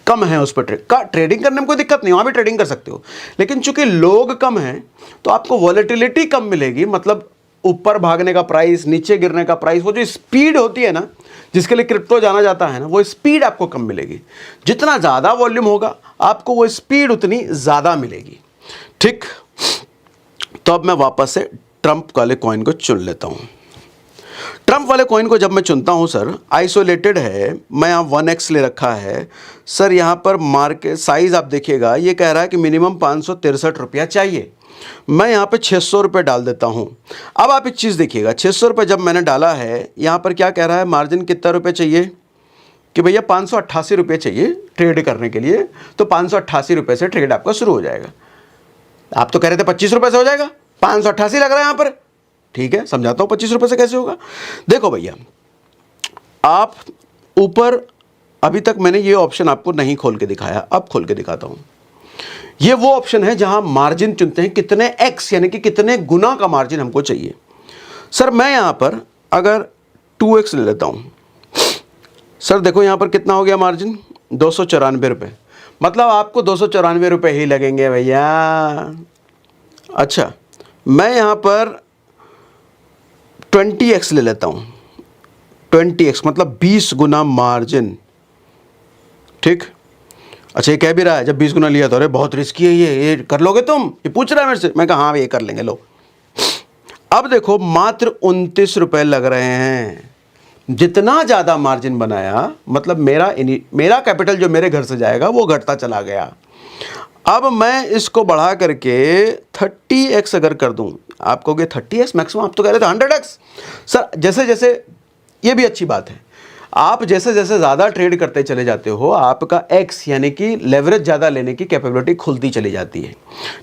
कम है उस पर ट्रेडिंग करने में कोई दिक्कत नहीं, वहाँ भी ट्रेडिंग कर सकते हो। लेकिन चूंकि लोग कम हैं तो आपको वॉलेटिलिटी कम मिलेगी, मतलब ऊपर भागने का प्राइस, नीचे गिरने का प्राइस, वो जो स्पीड होती है ना जिसके लिए क्रिप्टो जाना जाता है ना, वो स्पीड आपको कम मिलेगी। जितना ज़्यादा वॉल्यूम होगा आपको वो स्पीड उतनी ज़्यादा मिलेगी, ठीक। तो अब मैं वापस से ट्रम्प वाले कॉइन को चुन लेता हूँ। ट्रम्प वाले कॉइन को जब मैं चुनता हूँ सर, आइसोलेटेड है, मैं यहाँ 1x ले रखा है सर। यहाँ पर मार्केट साइज़ आप देखिएगा, ये कह रहा है कि मिनिमम 563 रुपया चाहिए। मैं यहाँ पे 600 रुपये डाल देता हूँ। अब आप एक चीज़ देखिएगा, 600 रुपये जब मैंने डाला है, यहाँ पर क्या कह रहा है, मार्जिन कितना रुपये चाहिए कि भैया 588 रुपये चाहिए ट्रेड करने के लिए। तो 588 रुपये से ट्रेड आपका शुरू हो जाएगा। आप तो कह रहे थे 25 रुपये से हो जाएगा, 588 लग रहा है यहाँ पर, ठीक है। समझाता हूँ 25 रुपये से कैसे होगा। देखो भैया, आप ऊपर, अभी तक मैंने ये ऑप्शन आपको नहीं खोल के दिखाया, अब खोल के दिखाता हूँ। ये वो ऑप्शन है जहां मार्जिन चुनते हैं, कितने x यानी कि कितने गुना का मार्जिन हमको चाहिए। सर मैं यहां पर अगर 2x ले लेता हूं, सर देखो यहां पर कितना हो गया मार्जिन, 294 रुपये। मतलब आपको 294 रुपये ही लगेंगे भैया। अच्छा, मैं यहाँ पर 20x ले लेता हूँ। 20x मतलब 20 गुना मार्जिन, ठीक। अच्छा, ये कह भी रहा है जब 20 गुना लिया तो अरे बहुत रिस्की है ये कर लोगे तुम, ये पूछ रहा है मेरे से। मैं कहा हाँ ये कर लेंगे, लो। अब देखो मात्र 29 रुपए लग रहे हैं। जितना ज़्यादा मार्जिन बनाया मतलब मेरा कैपिटल जो मेरे घर से जाएगा वो घटता चला गया। अब मैं इसको बढ़ा करके 30x अगर कर दूं, आप कहोगे 30x मैक्सिमम, आप तो कह रहे थे 100x। सर जैसे जैसे, ये भी अच्छी बात है, आप जैसे जैसे ज़्यादा ट्रेड करते चले जाते हो आपका x यानी कि लेवरेज ज़्यादा लेने की कैपेबिलिटी खुलती चली जाती है,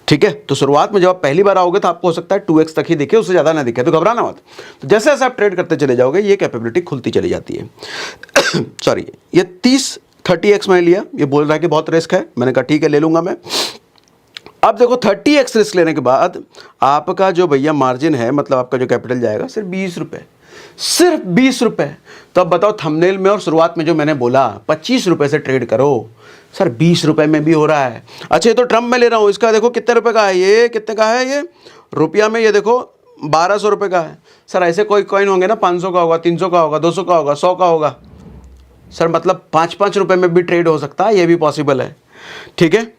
ठीक है। तो शुरुआत में जब आप पहली बार आओगे तो आपको हो सकता है 2x तक ही दिखे, उससे ज़्यादा ना दिखे, तो घबराना मत। तो जैसे जैसे आप ट्रेड करते चले जाओगे ये कैपेबिलिटी खुलती चली जाती है। सॉरी, ये 30x मैंने लिया, ये बोल रहा है कि बहुत रिस्क है, मैंने कहा ठीक है ले लूँगा मैं। अब देखो 30x रिस्क लेने के बाद आपका जो भैया मार्जिन है, मतलब आपका जो कैपिटल जाएगा सिर्फ 20 रुपये, सिर्फ 20 रुपये। तो अब बताओ, थंबनेल में और शुरुआत में जो मैंने बोला 25 रुपये से ट्रेड करो, सर 20 रुपये में भी हो रहा है। अच्छा, ये तो ट्रम्प में ले रहा हूँ, इसका देखो कितने रुपए का है, ये कितने का है, ये रुपया में ये देखो 1200 रुपये का है। सर ऐसे कोई कॉइन होंगे ना, 500 का होगा, 300 का होगा, 200 का होगा, 100 का होगा। सर मतलब 5-5 रुपये में भी ट्रेड हो सकता है, ये भी पॉसिबल है, ठीक है।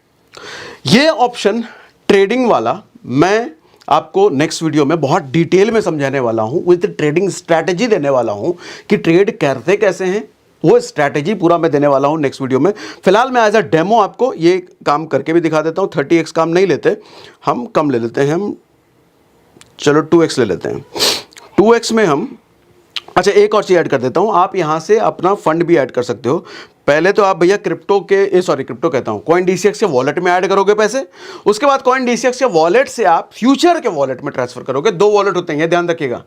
ये ऑप्शन ट्रेडिंग वाला मैं आपको नेक्स्ट वीडियो में बहुत डिटेल में समझाने वाला हूं, विद ट्रेडिंग स्ट्रैटेजी देने वाला हूं कि ट्रेड करते कैसे हैं, वो स्ट्रैटेजी पूरा मैं देने वाला हूं नेक्स्ट वीडियो में। फिलहाल मैं एज अ डेमो आपको ये काम करके भी दिखा देता हूं। 30x काम नहीं लेते हम, कम ले लेते हैं हम, चलो 2x ले लेते हैं। 2x में हम, अच्छा एक और चीज़ ऐड कर देता हूं, आप यहां से अपना फंड भी ऐड कर सकते हो। पहले तो आप भैया क्रिप्टो कहता हूं, CoinDCX के वॉलेट में ऐड करोगे पैसे, उसके बाद CoinDCX के वॉलेट से आप फ्यूचर के वॉलेट में ट्रांसफर करोगे। 2 वॉलेट होते हैं, ये ध्यान रखिएगा।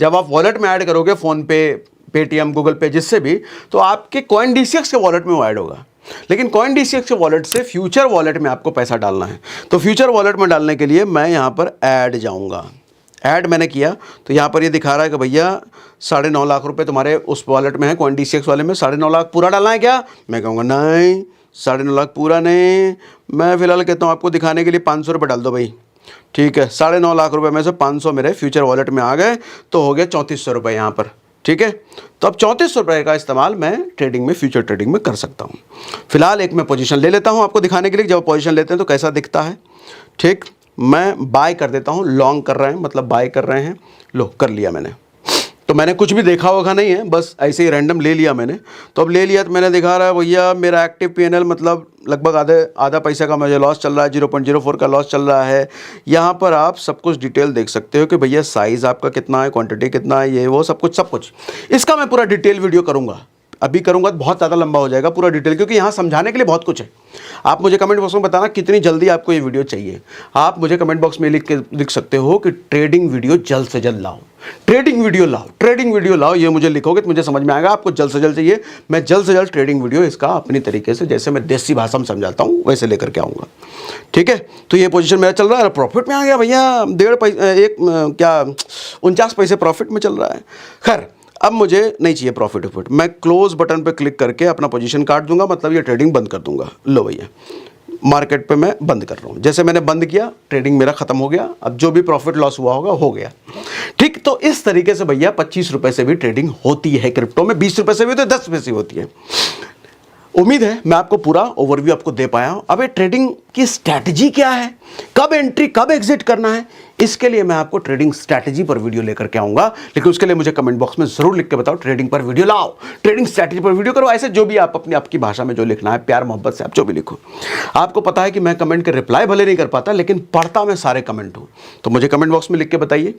जब आप वॉलेट में ऐड करोगे, फोन पे, पेटीएम, गूगल पे, जिससे भी, तो आपके CoinDCX के वॉलेट में वो ऐड होगा। लेकिन CoinDCX के वॉलेट से फ्यूचर वॉलेट में आपको पैसा डालना है। तो फ्यूचर वॉलेट में डालने के लिए मैं यहाँ पर ऐड जाऊँगा। ऐड मैंने किया तो यहाँ पर ये दिखा रहा है कि भैया 9.5 लाख रुपए तुम्हारे उस वॉलेट में है, CoinDCX वाले में। 9.5 लाख पूरा डालना है क्या? मैं कहूँगा नहीं, 9.5 लाख पूरा नहीं, मैं फिलहाल कहता हूँ आपको दिखाने के लिए 500 रुपये डाल दो भाई, ठीक है। 9.5 लाख रुपए में से 500 मेरे फ्यूचर वॉलेट में आ गए, तो हो गया 3400 रुपये यहाँ पर, ठीक है। तो अब 3400 रुपये का इस्तेमाल मैं ट्रेडिंग में, फ्यूचर ट्रेडिंग में कर सकता हूँ। फिलहाल एक मैं पोजीशन ले लेता हूँ आपको दिखाने के लिए, जब पोजीशन लेते हैं तो कैसा दिखता है, ठीक। मैं बाय कर देता हूँ, लॉन्ग कर रहे हैं मतलब बाय कर रहे हैं, लो कर लिया मैंने। तो मैंने कुछ भी देखा होगा नहीं है, बस ऐसे ही रैंडम ले लिया मैंने। तो अब ले लिया तो मैंने दिखा रहा है भैया मेरा एक्टिव PNL मतलब लगभग आधा पैसा का मुझे लॉस चल रहा है, 0.04 का लॉस चल रहा है। यहाँ पर आप सब कुछ डिटेल देख सकते हो कि भैया साइज़ आपका कितना है, क्वांटिटी कितना है, ये वो सब कुछ। इसका मैं पूरा डिटेल वीडियो करूँगा, अभी करूँगा तो बहुत ज़्यादा लंबा हो जाएगा पूरा डिटेल, क्योंकि यहाँ समझाने के लिए बहुत कुछ है। आप मुझे कमेंट बॉक्स में बताना कितनी जल्दी आपको ये वीडियो चाहिए। आप मुझे कमेंट बॉक्स में लिख सकते हो कि ट्रेडिंग वीडियो जल्द से जल्द लाओ, ट्रेडिंग वीडियो लाओ, ये मुझे लिखोगे तो मुझे समझ में आएगा आपको जल्द से जल्द चाहिए। मैं जल्द से जल्द ट्रेडिंग वीडियो इसका अपनी तरीके से, जैसे मैं देसी भाषा में समझाता हूँ वैसे लेकर के आऊँगा, ठीक है। तो ये पोजीशन मेरा चल रहा है, प्रॉफिट में आ गया भैया, 49 पैसे प्रॉफिट में चल रहा है। खैर अब मुझे नहीं चाहिए प्रॉफिट, मैं क्लोज बटन पे क्लिक करके अपना पोजीशन काट दूंगा, मतलब ये ट्रेडिंग बंद कर दूंगा। लो भैया मार्केट पे मैं बंद कर रहा हूँ, जैसे मैंने बंद किया ट्रेडिंग मेरा खत्म हो गया। अब जो भी प्रॉफिट लॉस हुआ होगा हो गया, ठीक। तो इस तरीके से भैया 25 रुपए से भी ट्रेडिंग होती है क्रिप्टो में, 20 रुपए से भी होती है, 10 रुपए से होती है। उम्मीद है मैं आपको पूरा ओवरव्यू आपको दे पाया हूं। अब ये ट्रेडिंग की स्ट्रैटेजी क्या है, कब एंट्री कब एग्जिट करना है, इसके लिए मैं आपको ट्रेडिंग स्ट्रैटेजी पर वीडियो लेकर के आऊंगा। लेकिन उसके लिए मुझे कमेंट बॉक्स में जरूर लिख के बताओ ट्रेडिंग पर वीडियो लाओ, ट्रेडिंग स्ट्रैटेजी पर वीडियो करो, ऐसे जो भी आप अपनी आपकी भाषा में जो लिखना है, प्यार मोहब्बत से आप जो भी लिखो। आपको पता है कि मैं कमेंट के रिप्लाई भले नहीं कर पाता, लेकिन पढ़ता मैं सारे कमेंट हूं, तो मुझे कमेंट बॉक्स में लिख के बताइए।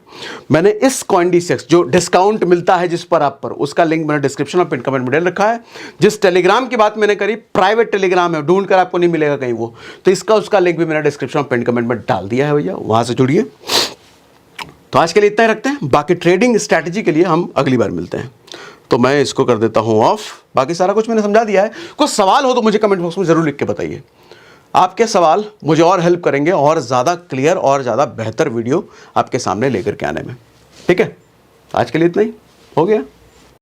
मैंने इस CoinDCX जो डिस्काउंट मिलता है जिस पर आप पर, उसका लिंक मैंने डिस्क्रिप्शन और पिन कमेंट में रखा है। जिस टेलीग्राम की बात मैंने करी, प्राइवेट टेलीग्राम है, ढूंढ कर आपको नहीं मिलेगा कहीं वो, तो इसका उसका लिंक भी मैंने डिस्क्रिप्शन और पिन कमेंट में डाल दिया है भैया, वहां से जुड़िए। तो आज के लिए इतना ही रखते हैं, बाकी ट्रेडिंग स्ट्रैटेजी के लिए हम अगली बार मिलते हैं। तो मैं इसको कर देता हूं ऑफ, बाकी सारा कुछ मैंने समझा दिया है। कुछ सवाल हो तो मुझे कमेंट बॉक्स में जरूर लिख के बताइए, आपके सवाल मुझे और हेल्प करेंगे और ज़्यादा क्लियर और ज़्यादा बेहतर वीडियो आपके सामने लेकर के आने में, ठीक है। आज के लिए इतना ही हो गया।